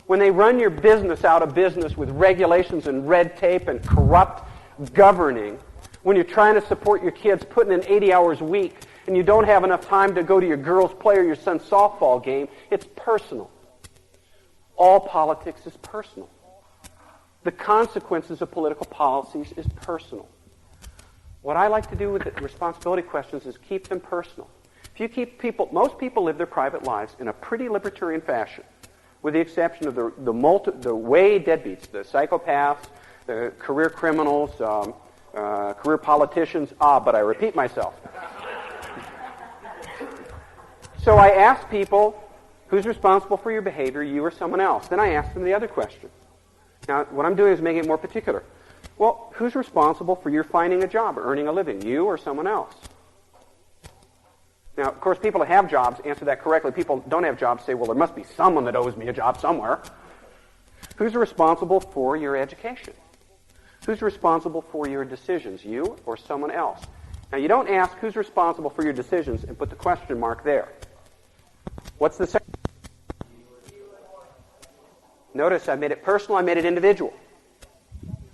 When they run your business out of business with regulations and red tape and corrupt governing, when you're trying to support your kids putting in 80 hours a week and you don't have enough time to go to your girl's play or your son's softball game, it's personal. All politics is personal. The consequences of political policies is personal. What I like to do with the responsibility questions is keep them personal. If you keep most people live their private lives in a pretty libertarian fashion, with the exception of the way deadbeats, the psychopaths, the career criminals, career politicians. But I repeat myself. So I ask people, who's responsible for your behavior, you or someone else? Then I ask them the other question. Now, what I'm doing is making it more particular. Well, who's responsible for your finding a job or earning a living, you or someone else? Now, of course, people that have jobs answer that correctly. People who don't have jobs say, well, there must be someone that owes me a job somewhere. Who's responsible for your education? Who's responsible for your decisions, you or someone else? Now, you don't ask who's responsible for your decisions and put the question mark there. What's the second? Notice I made it personal, I made it individual.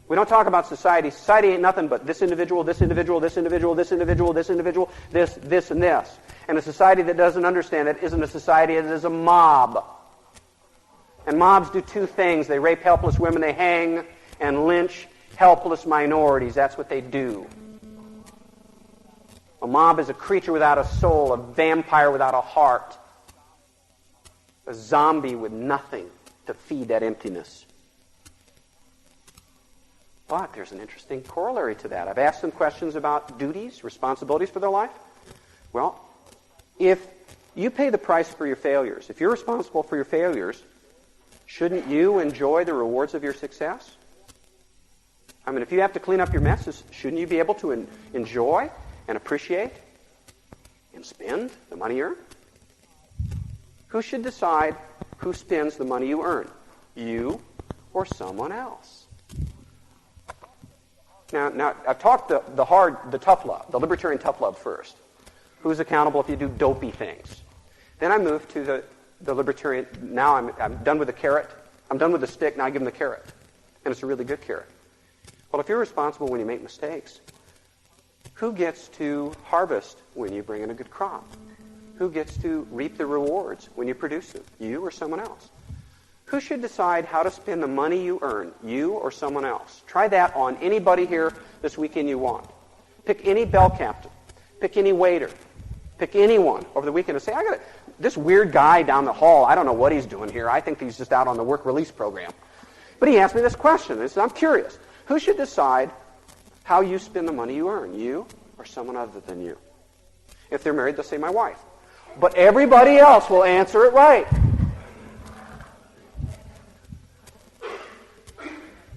We don't talk about society. Society ain't nothing but this individual, this individual, this individual, this individual, this individual, this, and this. And a society that doesn't understand it isn't a society, it is a mob. And mobs do two things. They rape helpless women, they hang and lynch helpless minorities. That's what they do. A mob is a creature without a soul, a vampire without a heart, a zombie with nothing to feed that emptiness. But there's an interesting corollary to that. I've asked them questions about duties, responsibilities for their life. Well, if you pay the price for your failures, if you're responsible for your failures, shouldn't you enjoy the rewards of your success? I mean, if you have to clean up your messes, shouldn't you be able to enjoy and appreciate and spend the money you earn? Who should decide who spends the money you earn? You or someone else? Now I've talked the tough love, the libertarian tough love first. Who's accountable if you do dopey things? Then I move to the libertarian. Now I'm done with the carrot. I'm done with the stick. Now I give them the carrot, and it's a really good carrot. Well, if you're responsible when you make mistakes, who gets to harvest when you bring in a good crop? Who gets to reap the rewards when you produce them? You or someone else? Who should decide how to spend the money you earn? You or someone else? Try that on anybody here this weekend you want. Pick any bell captain. Pick any waiter. Pick anyone over the weekend and say, I got this weird guy down the hall. I don't know what he's doing here. I think he's just out on the work release program. But he asked me this question. And I'm curious. Who should decide how you spend the money you earn? You or someone other than you? If they're married, they'll say my wife. But everybody else will answer it right.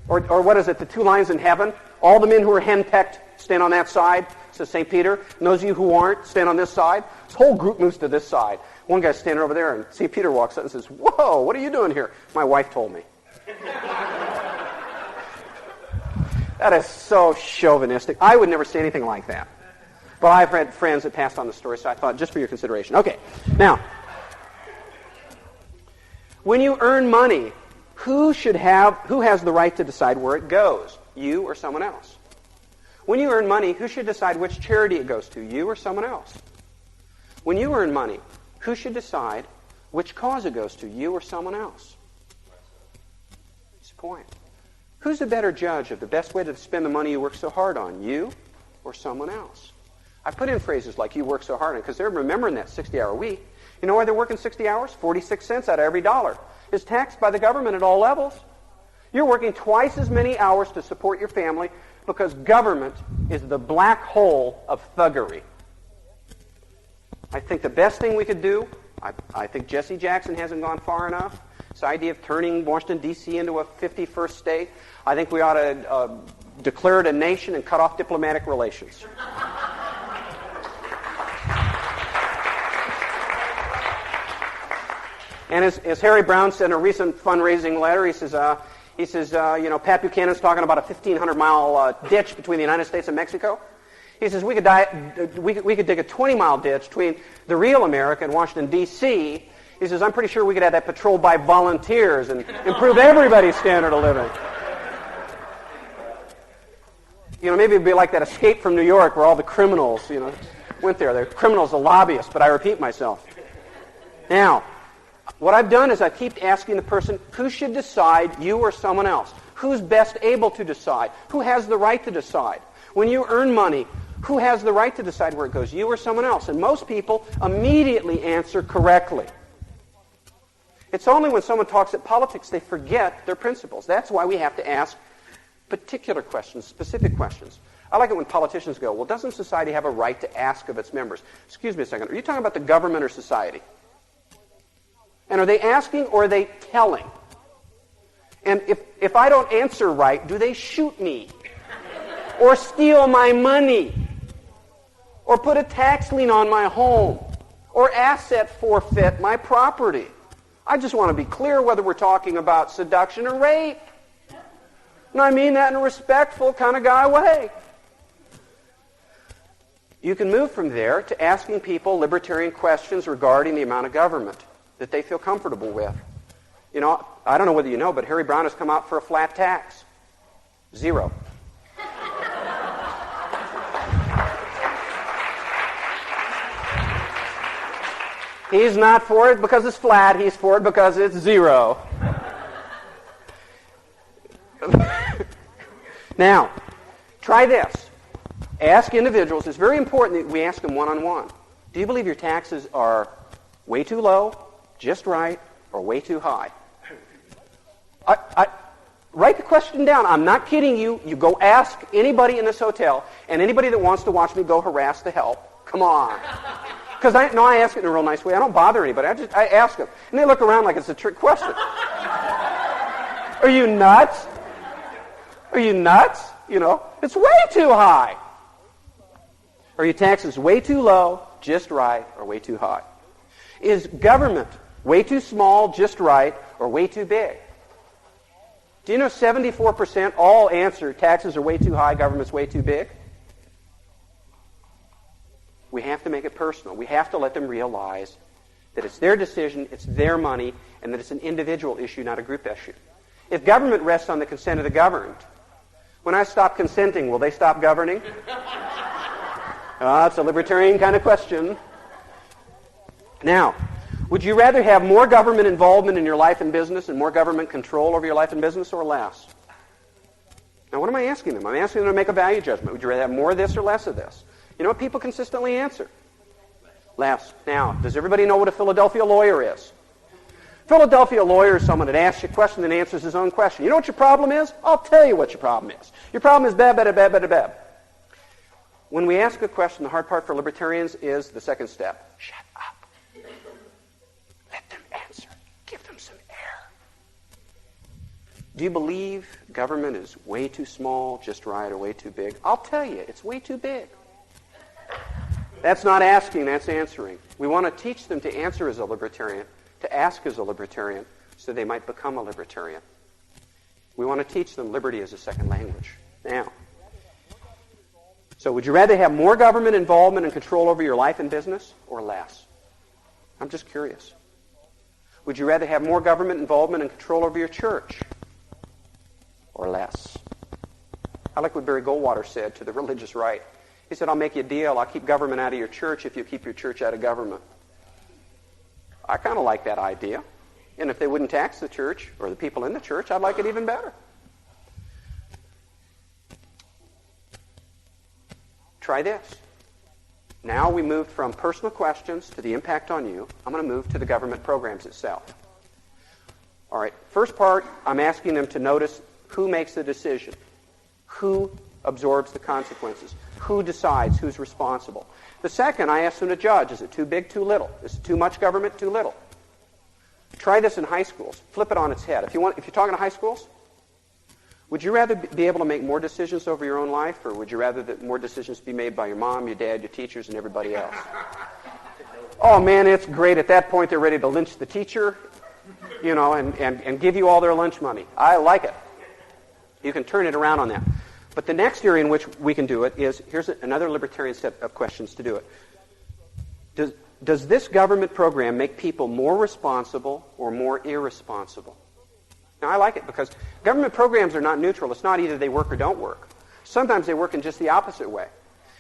Or what is it, the two lines in heaven? All the men who are henpecked stand on that side, says St. Peter. And those of you who aren't, stand on this side. This whole group moves to this side. One guy's standing over there, and St. Peter walks up and says, whoa, what are you doing here? My wife told me. That is so chauvinistic. I would never say anything like that. But I've had friends that passed on the story, so I thought just for your consideration. Okay, now, when you earn money, who has the right to decide where it goes? You or someone else? When you earn money, who should decide which charity it goes to? You or someone else? When you earn money, who should decide which cause it goes to? You or someone else? That's the point. Who's the better judge of the best way to spend the money you work so hard on? You or someone else? I put in phrases like you work so hard on because they're remembering that 60-hour week. You know why they're working 60 hours? 46 cents out of every dollar is taxed by the government at all levels. You're working twice as many hours to support your family because government is the black hole of thuggery. I think the best thing we could do, I think Jesse Jackson hasn't gone far enough. This idea of turning Washington, D.C. into a 51st state, I think we ought to declare it a nation and cut off diplomatic relations. And as Harry Brown said in a recent fundraising letter, he says, Pat Buchanan's talking about a 1,500-mile ditch between the United States and Mexico. He says we could dig a 20-mile ditch between the real America and Washington, D.C. He says, I'm pretty sure we could have that patrolled by volunteers and improve everybody's standard of living. Maybe it'd be like that Escape from New York where all the criminals, went there. They're criminals, the lobbyists, but I repeat myself. Now, what I've done is I keep asking the person, who should decide, you or someone else? Who's best able to decide? Who has the right to decide? When you earn money, who has the right to decide where it goes, you or someone else? And most people immediately answer correctly. It's only when someone talks at politics they forget their principles. That's why we have to ask particular questions, specific questions. I like it when politicians go, well, doesn't society have a right to ask of its members? Excuse me a second, are you talking about the government or society? And are they asking or are they telling? And if I don't answer right, do they shoot me? or steal my money, or put a tax lien on my home, or asset forfeit my property. I just want to be clear whether we're talking about seduction or rape. And I mean that in a respectful kind of guy way. You can move from there to asking people libertarian questions regarding the amount of government that they feel comfortable with. You know, I don't know whether you know, but Harry Brown has come out for a flat tax. 0. He's not for it because it's flat. He's for it because it's 0. Now, try this. Ask individuals. It's very important that we ask them one-on-one. Do you believe your taxes are way too low, just right, or way too high? Write the question down. I'm not kidding you. You go ask anybody in this hotel, and anybody that wants to watch me go harass the help. Come on. Because I ask it in a real nice way. I don't bother anybody. I ask them. And they look around like it's a trick question. Are you nuts? Are you nuts? You know, it's way too high. Are your taxes way too low, just right, or way too high? Is government way too small, just right, or way too big? Do you know 74% all answer taxes are way too high, government's way too big? We have to make it personal. We have to let them realize that it's their decision, it's their money, and that it's an individual issue, not a group issue. If government rests on the consent of the governed, when I stop consenting, will they stop governing? It's a libertarian kind of question. Now, would you rather have more government involvement in your life and business and more government control over your life and business, or less? Now, what am I asking them? I'm asking them to make a value judgment. Would you rather have more of this or less of this? You know what people consistently answer? Less. Now, does everybody know what a Philadelphia lawyer is? Philadelphia lawyer is someone that asks you a question and answers his own question. You know what your problem is? I'll tell you what your problem is. Your problem is bad, bad, bad, bad, bad. When we ask a question, the hard part for libertarians is the second step. Shut up. Let them answer. Give them some air. Do you believe government is way too small, just right, or way too big? I'll tell you, it's way too big. That's not asking, that's answering. We want to teach them to answer as a libertarian, to ask as a libertarian, so they might become a libertarian. We want to teach them liberty as a second language. Now, so would you rather have more government involvement and control over your life and business, or less? I'm just curious. Would you rather have more government involvement and control over your church, or less? I like what Barry Goldwater said to the religious right. He said, I'll make you a deal. I'll keep government out of your church if you keep your church out of government. I kind of like that idea. And if they wouldn't tax the church or the people in the church, I'd like it even better. Try this. Now we moved from personal questions to the impact on you. I'm going to move to the government programs itself. All right, first part, I'm asking them to notice who makes the decision, who absorbs the consequences, who decides, who's responsible. The second, I ask them to judge. Is it too big, too little? Is it too much government, too little? Try this in high schools. Flip it on its head. If you're talking to high schools, would you rather be able to make more decisions over your own life, or would you rather that more decisions be made by your mom, your dad, your teachers, and everybody else? Oh, man, it's great. At that point, they're ready to lynch the teacher, you know, and give you all their lunch money. I like it. You can turn it around on that. But the next area in which we can do it is, here's another libertarian set of questions to do it. Does this government program make people more responsible or more irresponsible? Now, I like it because government programs are not neutral. It's not either they work or don't work. Sometimes they work in just the opposite way.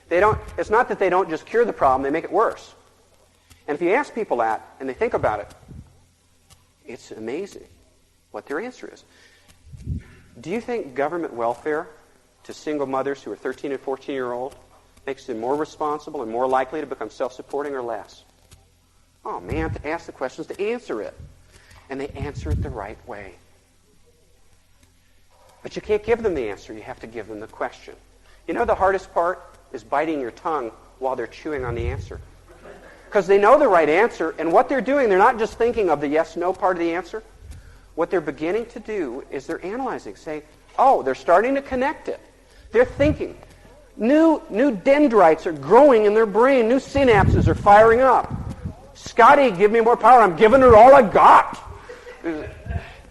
It's not that they don't just cure the problem, they make it worse. And if you ask people that and they think about it, it's amazing what their answer is. Do you think government welfare to single mothers who are 13 and 14-year-old makes them more responsible and more likely to become self-supporting, or less? Oh, man, to ask the questions, to answer it. And they answer it the right way. But you can't give them the answer. You have to give them the question. You know the hardest part is biting your tongue while they're chewing on the answer. Because they know the right answer, and what they're doing, they're not just thinking of the yes-no part of the answer. What they're beginning to do is they're analyzing, saying, oh, they're starting to connect it. They're thinking. New dendrites are growing in their brain. New synapses are firing up. Scotty, give me more power. I'm giving her all I got.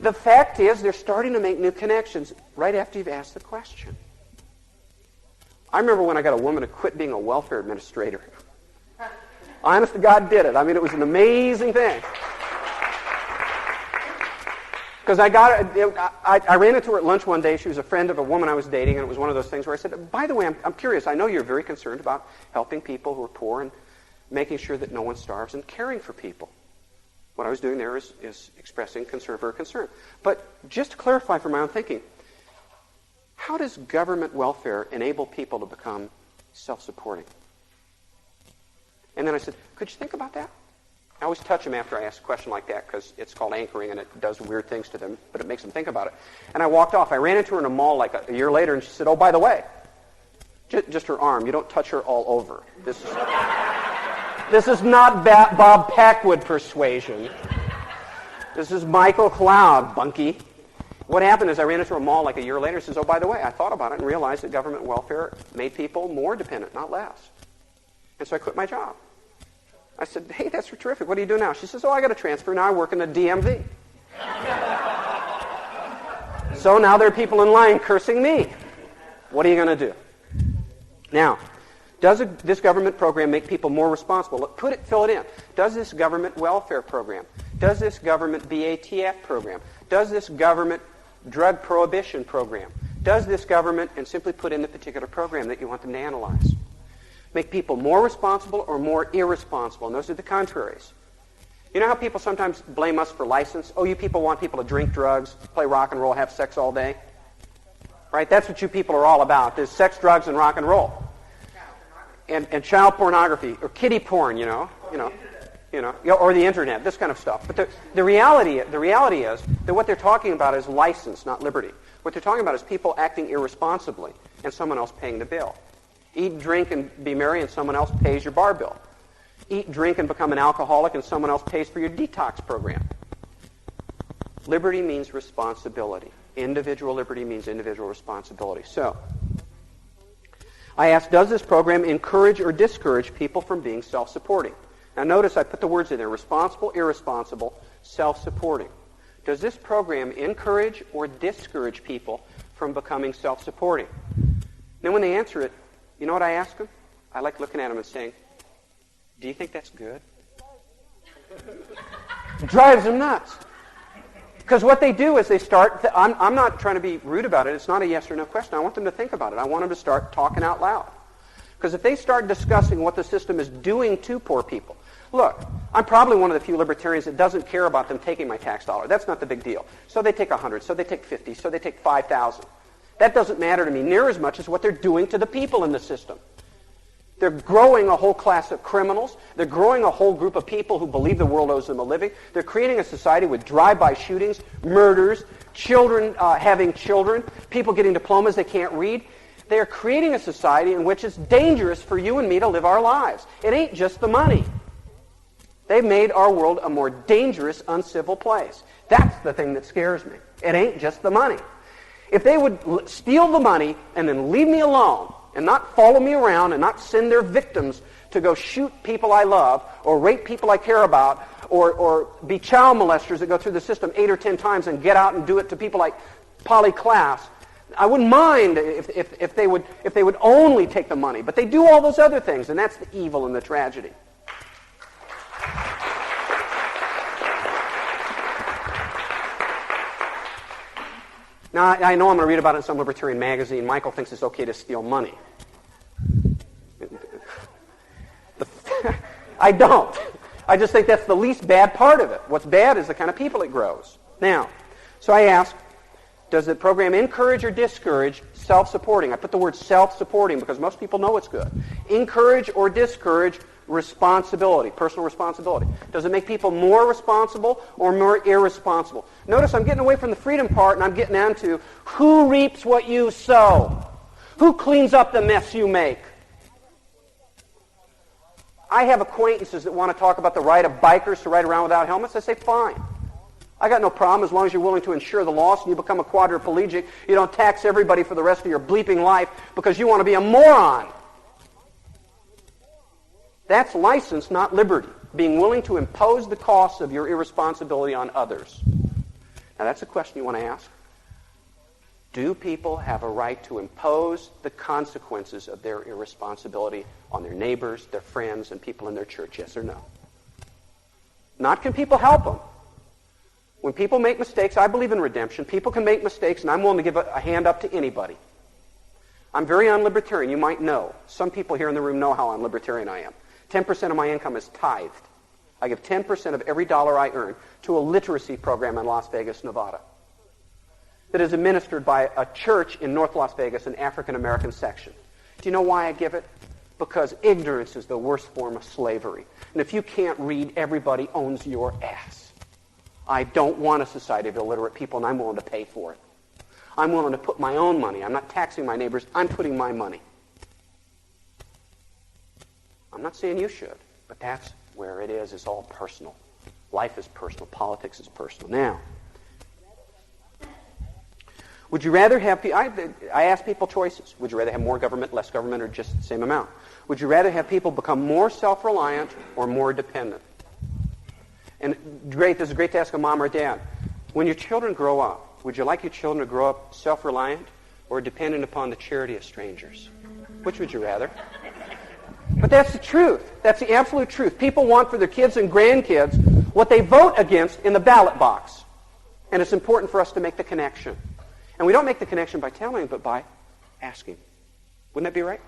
The fact is, they're starting to make new connections right after you've asked the question. I remember when I got a woman to quit being a welfare administrator. Honest to God, did it. I mean, it was an amazing thing. Because I ran into her at lunch one day. She was a friend of a woman I was dating, and it was one of those things where I said, by the way, I'm curious. I know you're very concerned about helping people who are poor and making sure that no one starves and caring for people. What I was doing there is expressing concern for her concern. But just to clarify for my own thinking, how does government welfare enable people to become self-supporting? And then I said, could you think about that? I always touch them after I ask a question like that because it's called anchoring and it does weird things to them, but it makes them think about it. And I walked off. I ran into her in a mall like a year later, and she said, oh, by the way, just her arm. You don't touch her all over. This is not Bob Packwood persuasion. This is Michael Cloud, bunkie. What happened is I ran into a mall like a year later and says, oh, by the way, I thought about it and realized that government welfare made people more dependent, not less. And so I quit my job. I said, hey, that's terrific. What do you do now? She says, oh, I got a transfer. Now I work in the DMV. So now there are people in line cursing me. What are you going to do? Now, does this government program make people more responsible? Fill it in. Does this government welfare program? Does this government BATF program? Does this government drug prohibition program? Does this government, and simply put in the particular program that you want them to analyze, make people more responsible or more irresponsible? And those are the contraries. You know how people sometimes blame us for license? Oh, you people want people to drink drugs, play rock and roll, have sex all day? Right? That's what you people are all about. There's sex, drugs, and rock and roll. And child pornography, or kiddie porn, or the internet, this kind of stuff. But the reality is that what they're talking about is license, not liberty. What they're talking about is people acting irresponsibly and someone else paying the bill. Eat, drink, and be merry, and someone else pays your bar bill. Eat, drink, and become an alcoholic, and someone else pays for your detox program. Liberty means responsibility. Individual liberty means individual responsibility. So, I asked, does this program encourage or discourage people from being self-supporting? Now notice I put the words in there, responsible, irresponsible, self-supporting. Does this program encourage or discourage people from becoming self-supporting? Then when they answer it, you know what I ask them? I like looking at them and saying, do you think that's good? It drives them nuts. Because what they do is they start, I'm not trying to be rude about it. It's not a yes or no question. I want them to think about it. I want them to start talking out loud. Because if they start discussing what the system is doing to poor people, look, I'm probably one of the few libertarians that doesn't care about them taking my tax dollar. That's not the big deal. So they take 100, so they take 50, so they take 5,000. That doesn't matter to me near as much as what they're doing to the people in the system. They're growing a whole class of criminals. They're growing a whole group of people who believe the world owes them a living. They're creating a society with drive-by shootings, murders, children having children, people getting diplomas they can't read. They are creating a society in which it's dangerous for you and me to live our lives. It ain't just the money. They've made our world a more dangerous, uncivil place. That's the thing that scares me. It ain't just the money. If they would steal the money and then leave me alone and not follow me around and not send their victims to go shoot people I love or rape people I care about or be child molesters that go through the system 8 or 10 times and get out and do it to people like Polly Klaas, I wouldn't mind if they would only take the money. But they do all those other things, and that's the evil and the tragedy. Now, I know I'm going to read about it in some libertarian magazine. Michael thinks it's okay to steal money. I don't. I just think that's the least bad part of it. What's bad is the kind of people it grows. Now, so I ask, does the program encourage or discourage self-supporting? I put the word self-supporting because most people know it's good. Encourage or discourage responsibility, personal responsibility. Does it make people more responsible or more irresponsible? Notice I'm getting away from the freedom part and I'm getting down to who reaps what you sow? Who cleans up the mess you make? I have acquaintances that want to talk about the right of bikers to ride around without helmets. I say, fine. I got no problem as long as you're willing to insure the loss and you become a quadriplegic. You don't tax everybody for the rest of your bleeping life because you want to be a moron. That's license, not liberty. Being willing to impose the costs of your irresponsibility on others. Now that's a question you want to ask. Do people have a right to impose the consequences of their irresponsibility on their neighbors, their friends, and people in their church? Yes or no? Not can people help them. When people make mistakes, I believe in redemption. People can make mistakes, and I'm willing to give a hand up to anybody. I'm very unlibertarian. You might know. Some people here in the room know how unlibertarian I am. 10% of my income is tithed. I give 10% of every dollar I earn to a literacy program in Las Vegas, Nevada, that is administered by a church in North Las Vegas, an African-American section. Do you know why I give it? Because ignorance is the worst form of slavery. And if you can't read, everybody owns your ass. I don't want a society of illiterate people, and I'm willing to pay for it. I'm willing to put my own money. I'm not taxing my neighbors. I'm putting my money. I'm not saying you should, but that's where it is. It's all personal. Life is personal. Politics is personal. Now, would you rather have... I ask people choices. Would you rather have more government, less government, or just the same amount? Would you rather have people become more self-reliant or more dependent? And great, this is great to ask a mom or a dad. When your children grow up, would you like your children to grow up self-reliant or dependent upon the charity of strangers? Which would you rather? But that's the truth. That's the absolute truth. People want for their kids and grandkids what they vote against in the ballot box. And it's important for us to make the connection. And we don't make the connection by telling, but by asking. Wouldn't that be right?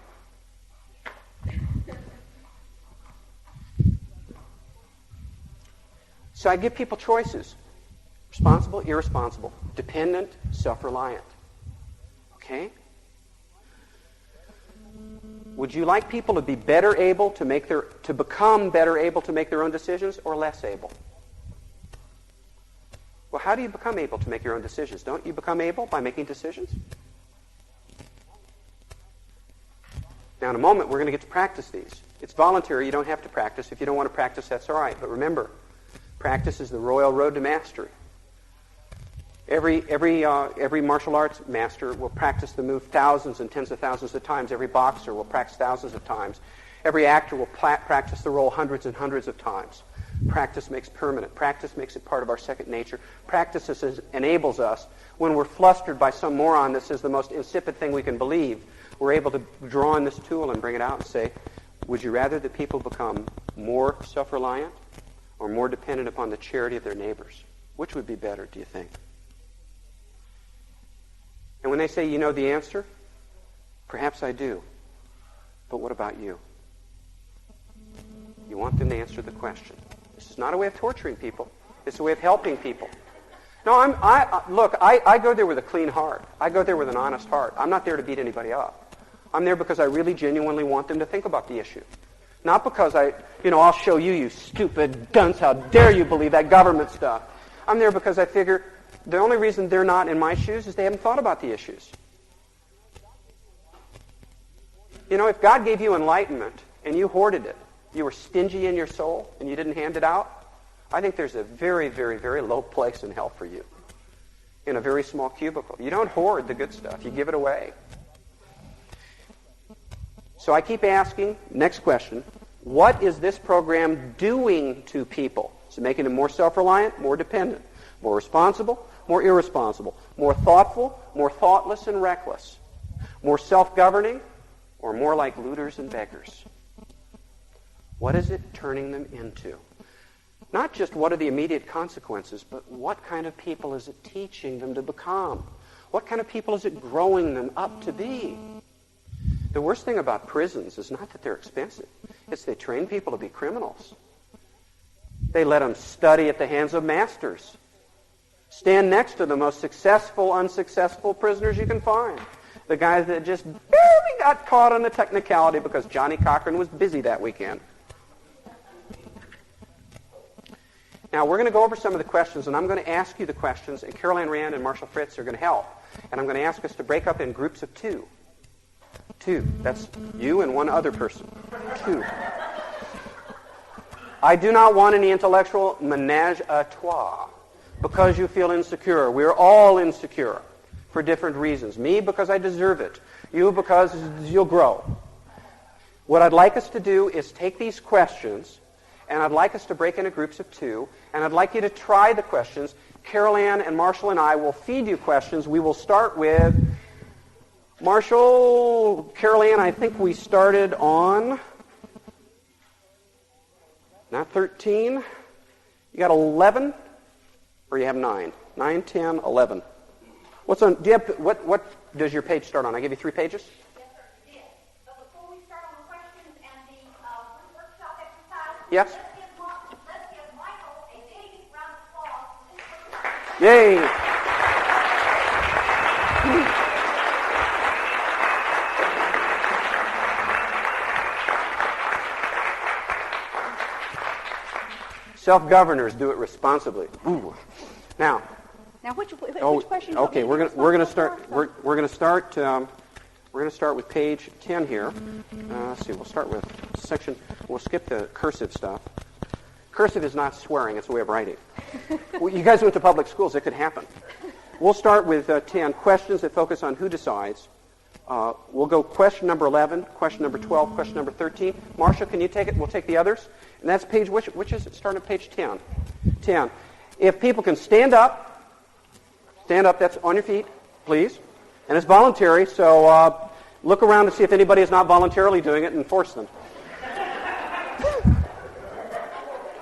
So I give people choices. Responsible, irresponsible. Dependent, self-reliant. Okay? Would you like people to be better able to become better able to make their own decisions or less able? Well, how do you become able to make your own decisions? Don't you become able by making decisions? Now, in a moment, we're going to get to practice these. It's voluntary. You don't have to practice. If you don't want to practice, that's all right. But remember, practice is the royal road to mastery. Every martial arts master will practice the move thousands and tens of thousands of times. Every boxer will practice thousands of times. Every actor will practice the role hundreds and hundreds of times. Practice makes permanent. Practice makes it part of our second nature. Practice enables us, when we're flustered by some moron that says the most insipid thing we can believe, we're able to draw on this tool and bring it out and say, would you rather that people become more self-reliant or more dependent upon the charity of their neighbors? Which would be better, do you think? And when they say, you know the answer, perhaps I do. But what about you? You want them to answer the question. This is not a way of torturing people. It's a way of helping people. No, I go there with a clean heart. I go there with an honest heart. I'm not there to beat anybody up. I'm there because I really genuinely want them to think about the issue. Not because I'll show you, you stupid dunce, how dare you believe that government stuff. I'm there because I figure the only reason they're not in my shoes is they haven't thought about the issues. You know, if God gave you enlightenment and you hoarded it, you were stingy in your soul and you didn't hand it out, I think there's a very, very, very low place in hell for you. In a very small cubicle. You don't hoard the good stuff. You give it away. So I keep asking, next question, what is this program doing to people? Is it making them more self-reliant, more dependent, more responsible, more irresponsible, more thoughtful, more thoughtless and reckless, more self-governing, or more like looters and beggars? What is it turning them into? Not just what are the immediate consequences, but what kind of people is it teaching them to become? What kind of people is it growing them up to be? The worst thing about prisons is not that they're expensive. It's they train people to be criminals. They let them study at the hands of masters. Stand next to the most successful, unsuccessful prisoners you can find. The guys that just barely got caught on a technicality because Johnny Cochran was busy that weekend. Now, we're going to go over some of the questions, and I'm going to ask you the questions, and Carol Ann Rand and Marshall Fritz are going to help. And I'm going to ask us to break up in groups of two. Two. That's you and one other person. Two. I do not want any intellectual menage a trois. because you feel insecure. We're all insecure for different reasons. Me, because I deserve it. You, because you'll grow. What I'd like us to do is take these questions, and I'd like us to break into groups of 2, and I'd like you to try the questions. Carol Ann and Marshall and I will feed you questions. We will start with Marshall, Carol Ann, I think we started on, not 13, you got 11, or you have 9? 9, 10, 11. What's on, do you have, what does your page start on? I give you 3 pages? Yes, sir, it is. But before we start on the questions and the workshop exercise, Yes. let's give Michael a big round of applause. Yay! Self-governors do it responsibly. Ooh. Now, which question? Okay, we're going to start with page 10 here. Let's see. We'll start with section. We'll skip the cursive stuff. Cursive is not swearing; it's a way of writing. Well, you guys went to public schools; it could happen. We'll start with 10 questions that focus on who decides. We'll go question number 11, question number 12, question number 13. Marcia, can you take it? We'll take the others. And that's page, which is it? Start at page 10. 10. If people can stand up, that's on your feet, please. And it's voluntary, so look around to see if anybody is not voluntarily doing it and force them.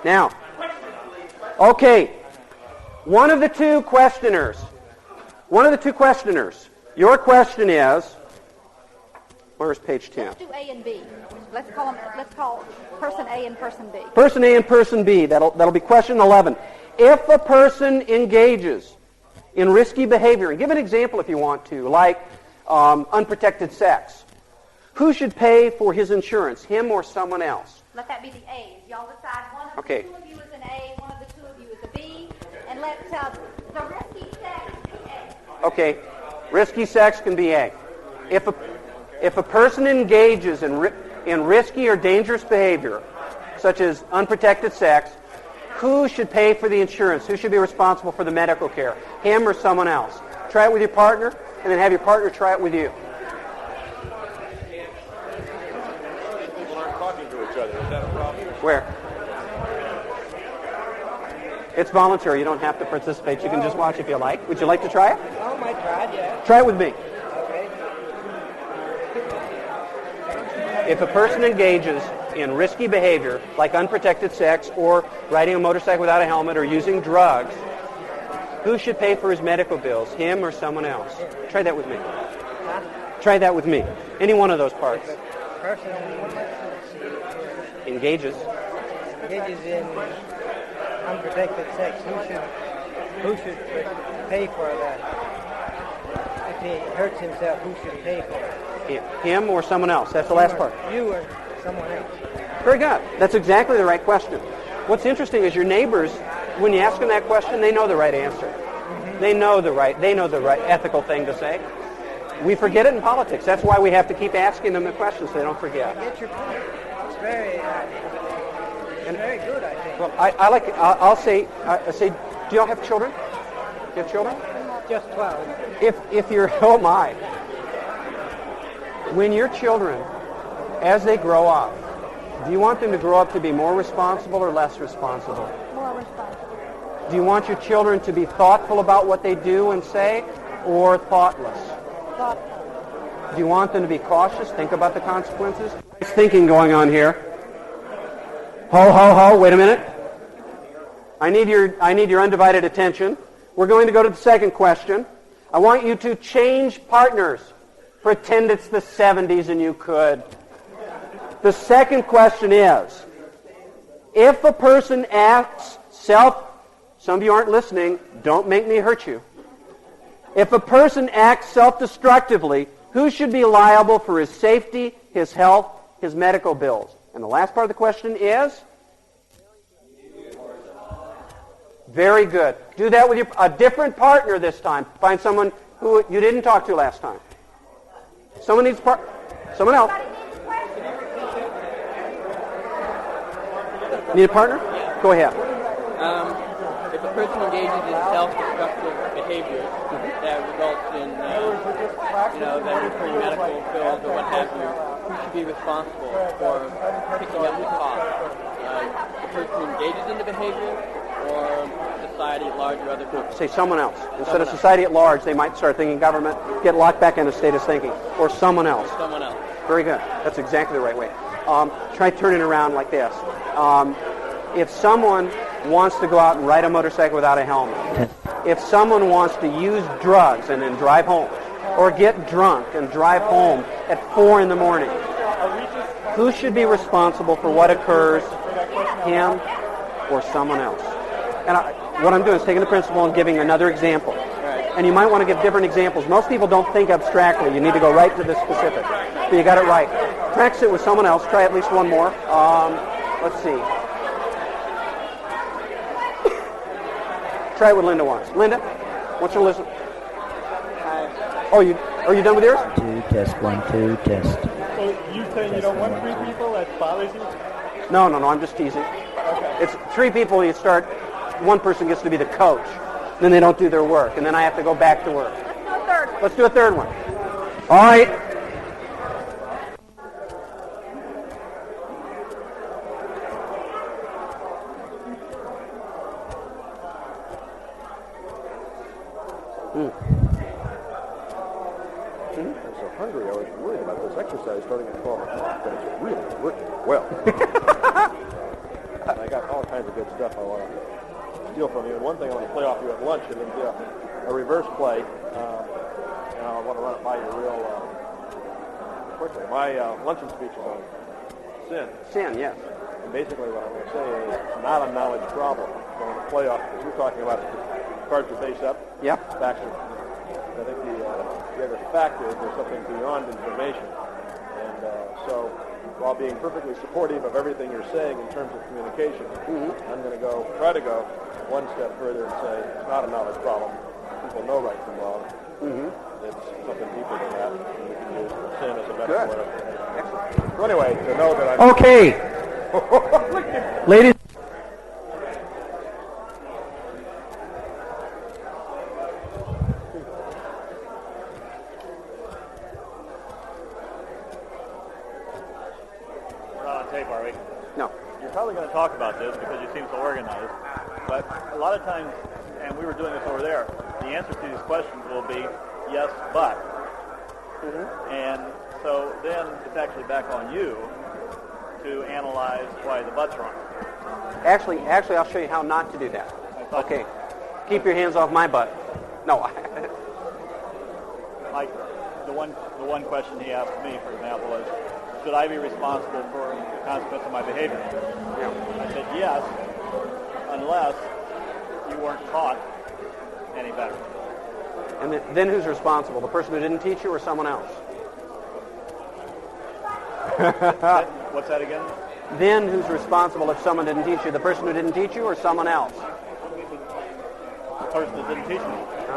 Now, okay, one of the two questioners, your question is, where's page 10? Let's do A and B. Let's call person A and person B. Person A and person B. That'll be question 11. If a person engages in risky behavior, and give an example if you want to, like unprotected sex, who should pay for his insurance, him or someone else? Let that be the A. Y'all decide one of Okay. the 2 of you is an A, one of the 2 of you is a B, and let the risky sex be A. Okay, risky sex can be A. If a person engages in risky or dangerous behavior, such as unprotected sex, who should pay for the insurance? Who should be responsible for the medical care? Him or someone else? Try it with your partner, and then have your partner try it with you. People aren't talking to each other. Is that a problem? Where? It's voluntary. You don't have to participate. You can just watch if you like. Would you like to try it? Oh, my God, yeah. Try it with me. Okay. If a person engages in risky behavior, like unprotected sex or riding a motorcycle without a helmet or using drugs, who should pay for his medical bills, him or someone else? Try that with me. Try that with me. Any one of those parts. Person Engages. engages in unprotected sex. Who should pay for that? If he hurts himself, who should pay for it? Him or someone else. That's the last part. You or someone else. Very good. That's exactly the right question. What's interesting is your neighbors, when you ask them that question, they know the right answer. Mm-hmm. They know the right ethical thing to say. We forget it in politics. That's why we have to keep asking them the questions so they don't forget. Get your point. It's very good, I think. Well, I like it. I'll say, do y'all have children? Do you have children? Just 12. If you're, oh my. When your children, as they grow up, do you want them to grow up to be more responsible or less responsible? More responsible. Do you want your children to be thoughtful about what they do and say, or thoughtless? Thoughtful. Do you want them to be cautious, think about the consequences? There's thinking going on here. Ho, ho, ho, wait a minute. I need your undivided attention. We're going to go to the second question. I want you to change partners. Pretend it's the 70s and you could. The second question is, if a person acts some of you aren't listening, don't make me hurt you. If a person acts self-destructively, who should be liable for his safety, his health, his medical bills? And the last part of the question is? Very good. Do that with a different partner this time. Find someone who you didn't talk to last time. Someone needs someone else. Need a partner? Go ahead. If if a person engages in self-destructive behavior that results in, that incurring medical bills or what have you, who should be responsible for picking up the cost? The person who engages in the behavior, or society at large, or other people? Say someone else. Instead of society at large, they might start thinking government, get locked back into status thinking, or someone else. Someone else. Very good. That's exactly the right way. Try turning around like this. If someone wants to go out and ride a motorcycle without a helmet, if someone wants to use drugs and then drive home, or get drunk and drive home at 4 in the morning, who should be responsible for what occurs, him or someone else? And what I'm doing is taking the principle and giving another example. And you might want to give different examples. Most people don't think abstractly. You need to go right to the specific. But you got it right. Practice it with someone else. Try at least one more. Let's see. Try it with Linda once. Linda, what's your listen? Oh, are you done with yours? 2, test 1, 2, test. So you saying you don't want 3 people? That bothers you? No, I'm just teasing. Okay. It's 3 people, you start, one person gets to be the coach. Then they don't do their work, and then I have to go back to work. Let's do a third one. All right. I'm so hungry, I was worried about this exercise starting at 12 o'clock, but it's really working well. And I got all kinds of good stuff I want to steal from you. And one thing I want to play off you at lunch and then get a reverse play. And I want to run it by you real quickly. My luncheon speech is on sin. Sin, yes. And basically what I'm going to say is it's not a knowledge problem. So I want to play off, because you're talking about cards are face up. Yep. Facts are, I think the other fact is there's something beyond information. And so while being perfectly supportive of everything you're saying in terms of communication, I'm going to try to go one step further and say it's not a knowledge problem. People know right from wrong. It's something deeper than that. And we can use sin as a metaphor. Excellent. So anyway, to know that I'm... Okay. Ladies. Are we? No. You're probably going to talk about this because you seem so organized, but a lot of times, and we were doing this over there, the answer to these questions will be yes, but. And so then it's actually back on you to analyze why the but's wrong. Actually, I'll show you how not to do that. Okay. Keep your hands off my butt. No. Like the one question he asked me, for example, was, should I be responsible for the consequence of my behavior? I said yes, unless you weren't taught any better. And then who's responsible? The person who didn't teach you or someone else? What's that again? Then who's responsible if someone didn't teach you? The person who didn't teach you or someone else? The person that didn't teach me.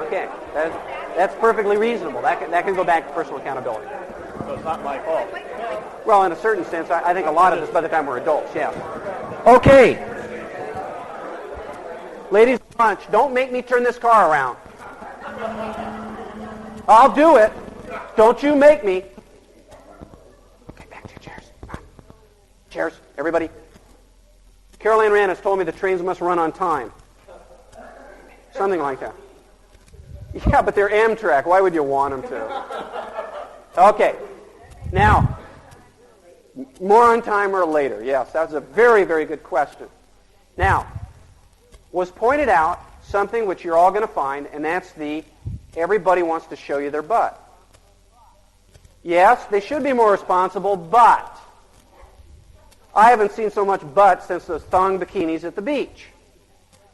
Okay. That's perfectly reasonable. That can go back to personal accountability. So it's not my fault. Well, in a certain sense, I think a lot of this by the time we're adults, yeah. Okay. Ladies and lunch, don't make me turn this car around. I'll do it. Don't you make me. Okay, back to your chairs. Come on. Chairs, everybody. Carol Ann Rand has told me the trains must run on time. Something like that. Yeah, but they're Amtrak. Why would you want them to? Okay. Now, more on time or later. Yes, that was a very, very good question. Now, was pointed out something which you're all going to find, and that's everybody wants to show you their butt. Yes, they should be more responsible, but I haven't seen so much butt since those thong bikinis at the beach.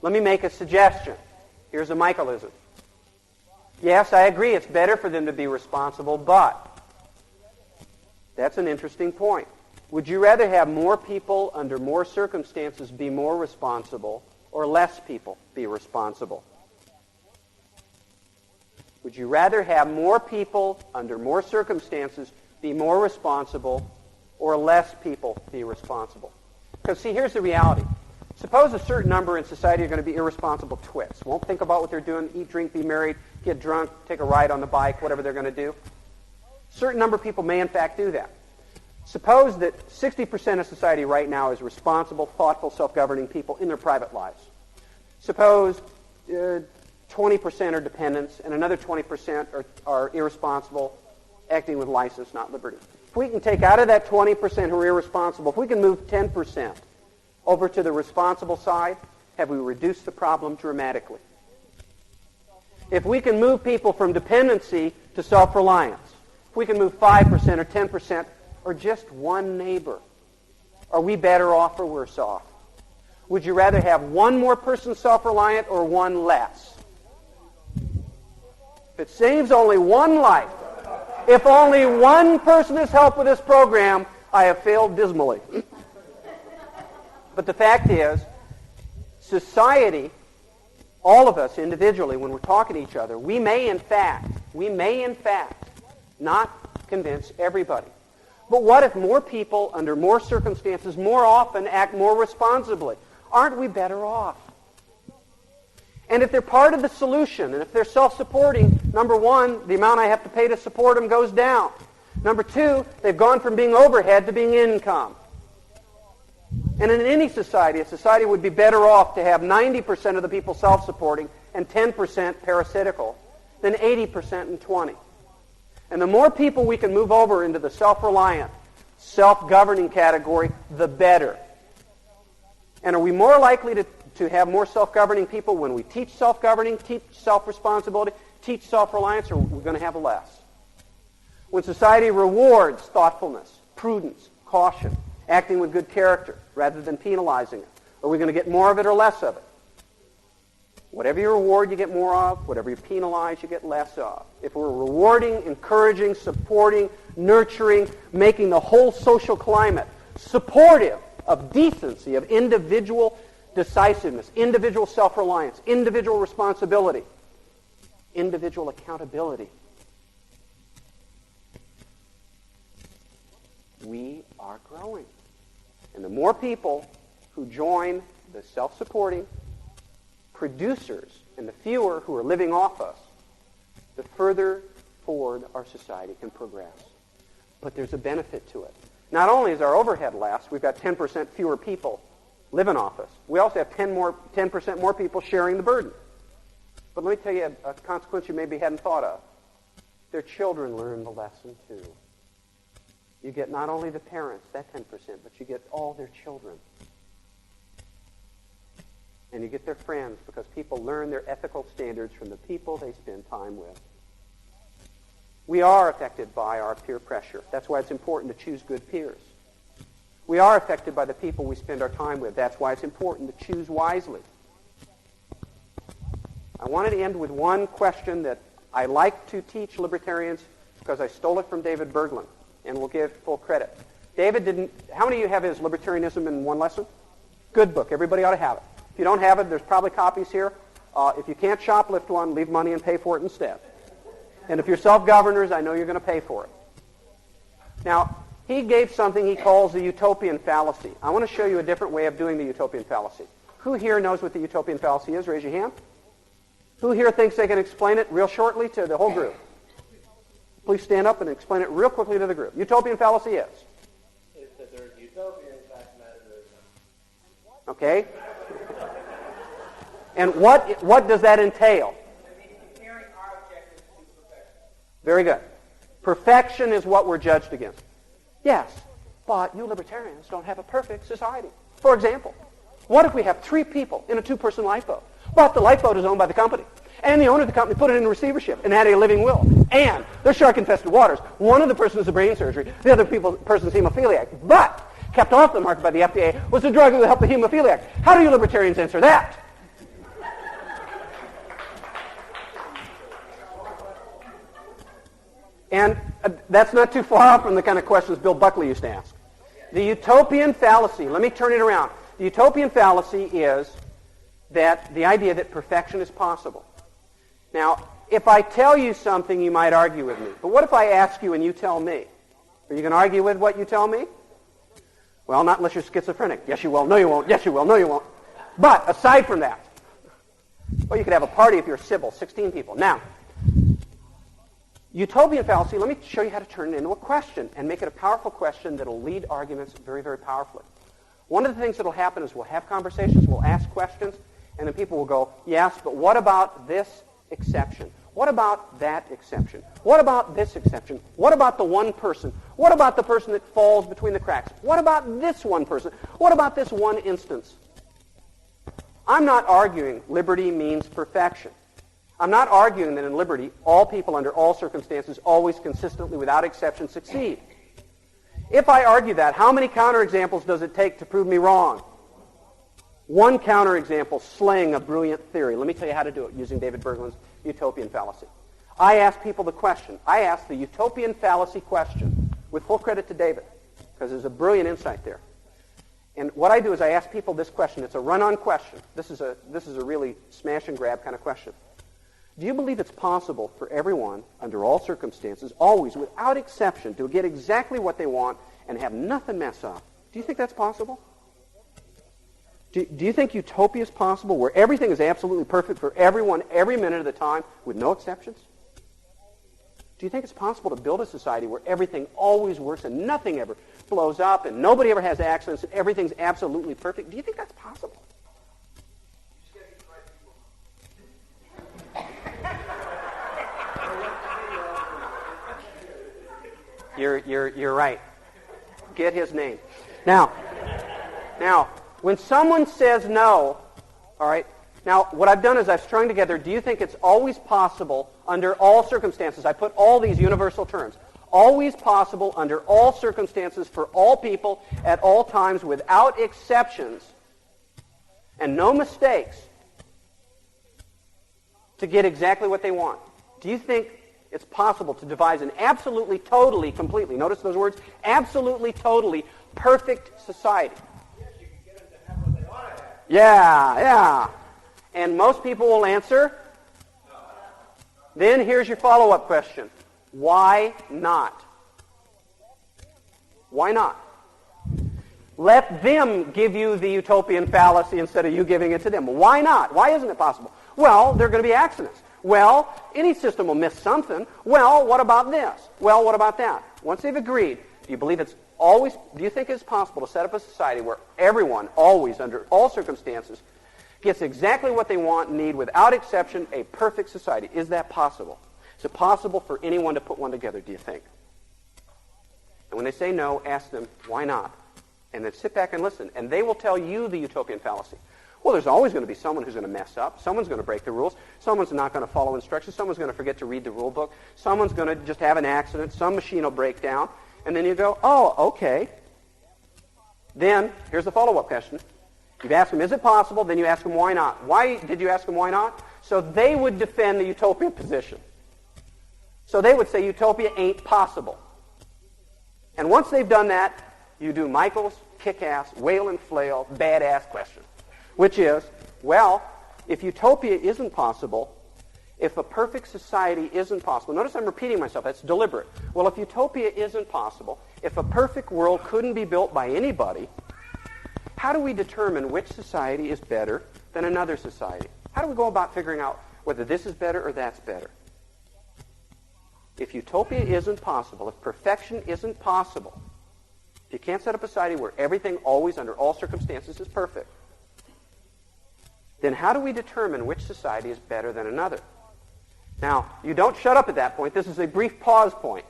Let me make a suggestion. Here's a Michaelism. Yes, I agree, it's better for them to be responsible, but that's an interesting point. Would you rather have more people under more circumstances be more responsible or less people be responsible? Would you rather have more people under more circumstances be more responsible or less people be responsible? Because, see, here's the reality. Suppose a certain number in society are going to be irresponsible twits. Won't think about what they're doing, eat, drink, be married, get drunk, take a ride on the bike, whatever they're going to do. A certain number of people may in fact do that. Suppose that 60% of society right now is responsible, thoughtful, self-governing people in their private lives. Suppose 20% are dependents and another 20% are irresponsible, acting with license, not liberty. If we can take out of that 20% who are irresponsible, if we can move 10% over to the responsible side, have we reduced the problem dramatically? If we can move people from dependency to self-reliance, if we can move 5% or 10% or just one neighbor, are we better off or worse off? Would you rather have one more person self-reliant or one less? If it saves only one life, if only one person has helped with this program, I have failed dismally. But the fact is, society, all of us individually, when we're talking to each other, we may in fact not convince everybody. But what if more people, under more circumstances, more often act more responsibly? Aren't we better off? And if they're part of the solution, and if they're self-supporting, number one, the amount I have to pay to support them goes down. Number two, they've gone from being overhead to being income. And in any society, a society would be better off to have 90% of the people self-supporting and 10% parasitical than 80% and 20%. And the more people we can move over into the self-reliant, self-governing category, the better. And are we more likely to have more self-governing people when we teach self-governing, teach self-responsibility, teach self-reliance, or are we going to have less? When society rewards thoughtfulness, prudence, caution, acting with good character rather than penalizing it, are we going to get more of it or less of it? Whatever you reward, you get more of. Whatever you penalize, you get less of. If we're rewarding, encouraging, supporting, nurturing, making the whole social climate supportive of decency, of individual decisiveness, individual self-reliance, individual responsibility, individual accountability, we are growing. And the more people who join the self-supporting producers and the fewer who are living off us, the further forward our society can progress. But there's a benefit to it. Not only is our overhead less, we've got 10% fewer people living off us. We also have 10% more people sharing the burden. But let me tell you a consequence you maybe hadn't thought of. Their children learn the lesson too. You get not only the parents, that 10%, but you get all their children. And you get their friends, because people learn their ethical standards from the people they spend time with. We are affected by our peer pressure. That's why it's important to choose good peers. We are affected by the people we spend our time with. That's why it's important to choose wisely. I wanted to end with one question that I like to teach libertarians because I stole it from David Berglund, and we'll give full credit. David didn't... How many of you have his Libertarianism in one lesson? Good book. Everybody ought to have it. If you don't have it, there's probably copies here. If you can't shoplift one, leave money and pay for it instead. And if you're self-governors, I know you're going to pay for it. Now, he gave something he calls the utopian fallacy. I want to show you a different way of doing the utopian fallacy. Who here knows what the utopian fallacy is? Raise your hand. Who here thinks they can explain it real shortly to the whole group? Please stand up and explain it real quickly to the group. Utopian fallacy is? It's that there's utopia, in fact, matter there is none. Okay. And what does that entail? Comparing our objectives to perfection. Very good. Perfection is what we're judged against. Yes, but you libertarians don't have a perfect society. For example, what if we have 3 people in a 2-person lifeboat, but the lifeboat is owned by the company, and the owner of the company put it in receivership and had a living will, and they're shark-infested waters. One of the persons has brain surgery, the other person's hemophiliac, but kept off the market by the FDA was the drug that would help the hemophiliac. How do you libertarians answer that? And that's not too far off from the kind of questions Bill Buckley used to ask. The utopian fallacy, let me turn it around. The utopian fallacy is that the idea that perfection is possible. Now, if I tell you something, you might argue with me. But what if I ask you and you tell me? Are you going to argue with what you tell me? Well, not unless you're schizophrenic. Yes, you will. No, you won't. Yes, you will. No, you won't. But aside from that, well, you could have a party if you're civil, 16 people. Now, utopian fallacy, let me show you how to turn it into a question and make it a powerful question that will lead arguments very, very powerfully. One of the things that will happen is we'll have conversations, we'll ask questions, and then people will go, yes, but what about this exception? What about that exception? What about this exception? What about the one person? What about the person that falls between the cracks? What about this one person? What about this one instance? I'm not arguing liberty means perfection. I'm not arguing that in liberty, all people under all circumstances always consistently, without exception, succeed. If I argue that, how many counterexamples does it take to prove me wrong? One counterexample, slaying a brilliant theory. Let me tell you how to do it using David Bergland's utopian fallacy. I ask people the question. I ask the utopian fallacy question, with full credit to David, because there's a brilliant insight there. And what I do is I ask people this question. It's a run-on question. This is a really smash-and-grab kind of question. Do you believe it's possible for everyone, under all circumstances, always, without exception, to get exactly what they want and have nothing mess up? Do you think that's possible? Do you think utopia is possible, where everything is absolutely perfect for everyone every minute of the time with no exceptions? Do you think it's possible to build a society where everything always works and nothing ever blows up and nobody ever has accidents and everything's absolutely perfect? Do you think that's possible? You're right. Get his name. Now, when someone says no, all right, now what I've done is I've strung together, do you think it's always possible under all circumstances? I put all these universal terms. Always possible under all circumstances for all people at all times without exceptions and no mistakes to get exactly what they want. Do you think it's possible to devise an absolutely, totally, completely, notice those words, absolutely, totally perfect society? Yeah. And most people will answer. Then here's your follow-up question. Why not? Why not? Let them give you the utopian fallacy instead of you giving it to them. Why not? Why isn't it possible? Well, there are going to be accidents. Well, any system will miss something. Well, what about this? Well, what about that? Once they've agreed, do you think it's possible to set up a society where everyone, always, under all circumstances, gets exactly what they want and need, without exception, a perfect society? Is that possible? Is it possible for anyone to put one together, do you think? And when they say no, ask them, why not? And then sit back and listen. And they will tell you the utopian fallacy. Well, there's always going to be someone who's going to mess up. Someone's going to break the rules. Someone's not going to follow instructions. Someone's going to forget to read the rule book. Someone's going to just have an accident. Some machine will break down. And then you go, oh, okay. Then, here's the follow-up question. You've asked them, is it possible? Then you ask them, why not? Why did you ask them, why not? So they would defend the utopian position. So they would say utopia ain't possible. And once they've done that, you do Michael's kick-ass, whale and flail, badass question, which is, well, if utopia isn't possible, if a perfect society isn't possible, notice I'm repeating myself, that's deliberate. Well, if utopia isn't possible, if a perfect world couldn't be built by anybody, how do we determine which society is better than another society? How do we go about figuring out whether this is better or that's better? If utopia isn't possible, if perfection isn't possible, if you can't set up a society where everything always, under all circumstances, is perfect, then how do we determine which society is better than another? Now, you don't shut up at that point. This is a brief pause point.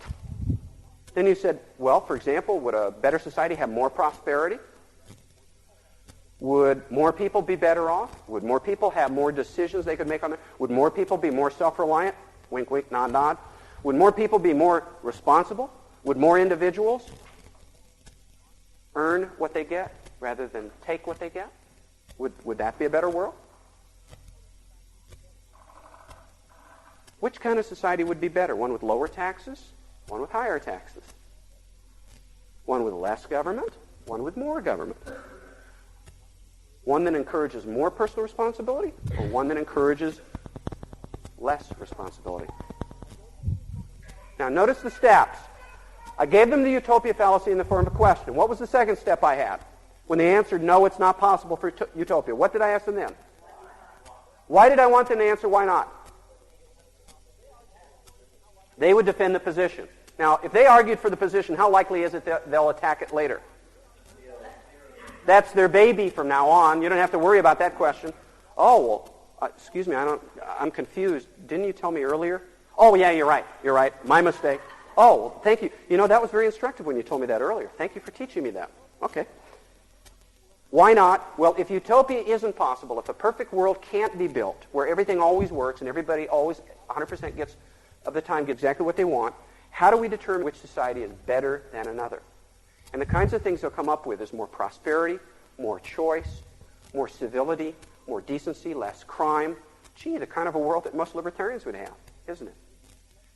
Then you said, well, for example, would a better society have more prosperity? Would more people be better off? Would more people have more decisions they could make on their... Would more people be more self-reliant? Wink, wink, nod, nod. Would more people be more responsible? Would more individuals earn what they get rather than take what they get? Would that be a better world? Which kind of society would be better? One with lower taxes? One with higher taxes? One with less government? One with more government? One that encourages more personal responsibility? Or one that encourages less responsibility? Now, notice the steps. I gave them the utopia fallacy in the form of a question. What was the second step I had? When they answered, no, it's not possible for utopia. What did I ask them then? Why did I want them to answer why not? They would defend the position. Now, if they argued for the position, how likely is it that they'll attack it later? That's their baby from now on. You don't have to worry about that question. Oh, well, excuse me, I'm confused. Didn't you tell me earlier? Oh, yeah, you're right. You're right. My mistake. Oh, well, thank you. You know, that was very instructive when you told me that earlier. Thank you for teaching me that. Okay. Why not? Well, if utopia isn't possible, if a perfect world can't be built, where everything always works and everybody always 100% of the time gets exactly what they want, how do we determine which society is better than another? And the kinds of things they'll come up with is more prosperity, more choice, more civility, more decency, less crime. Gee, the kind of a world that most libertarians would have, isn't it?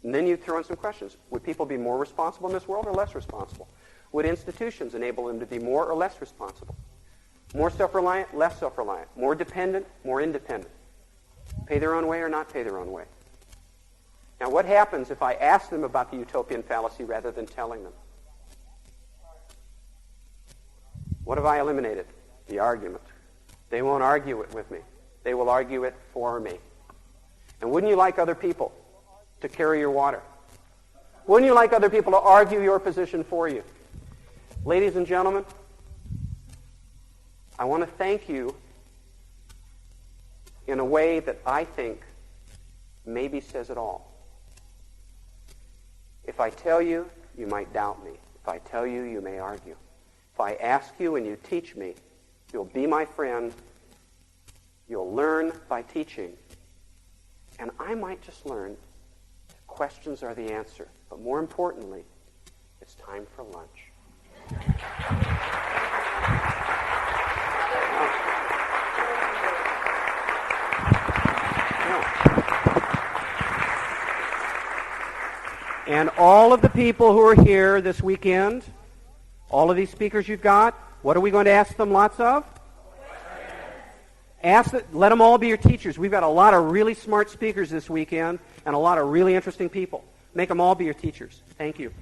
And then you throw in some questions. Would people be more responsible in this world or less responsible? Would institutions enable them to be more or less responsible? More self-reliant, less self-reliant. More dependent, more independent. Pay their own way or not pay their own way. Now, what happens if I ask them about the utopian fallacy rather than telling them? What have I eliminated? The argument. They won't argue it with me. They will argue it for me. And wouldn't you like other people to carry your water? Wouldn't you like other people to argue your position for you? Ladies and gentlemen, I want to thank you in a way that I think maybe says it all. If I tell you, you might doubt me. If I tell you, you may argue. If I ask you and you teach me, you'll be my friend. You'll learn by teaching. And I might just learn that questions are the answer. But more importantly, it's time for lunch. And all of the people who are here this weekend, all of these speakers you've got, what are we going to ask them lots of? Let them all be your teachers. We've got a lot of really smart speakers this weekend and a lot of really interesting people. Make them all be your teachers. Thank you.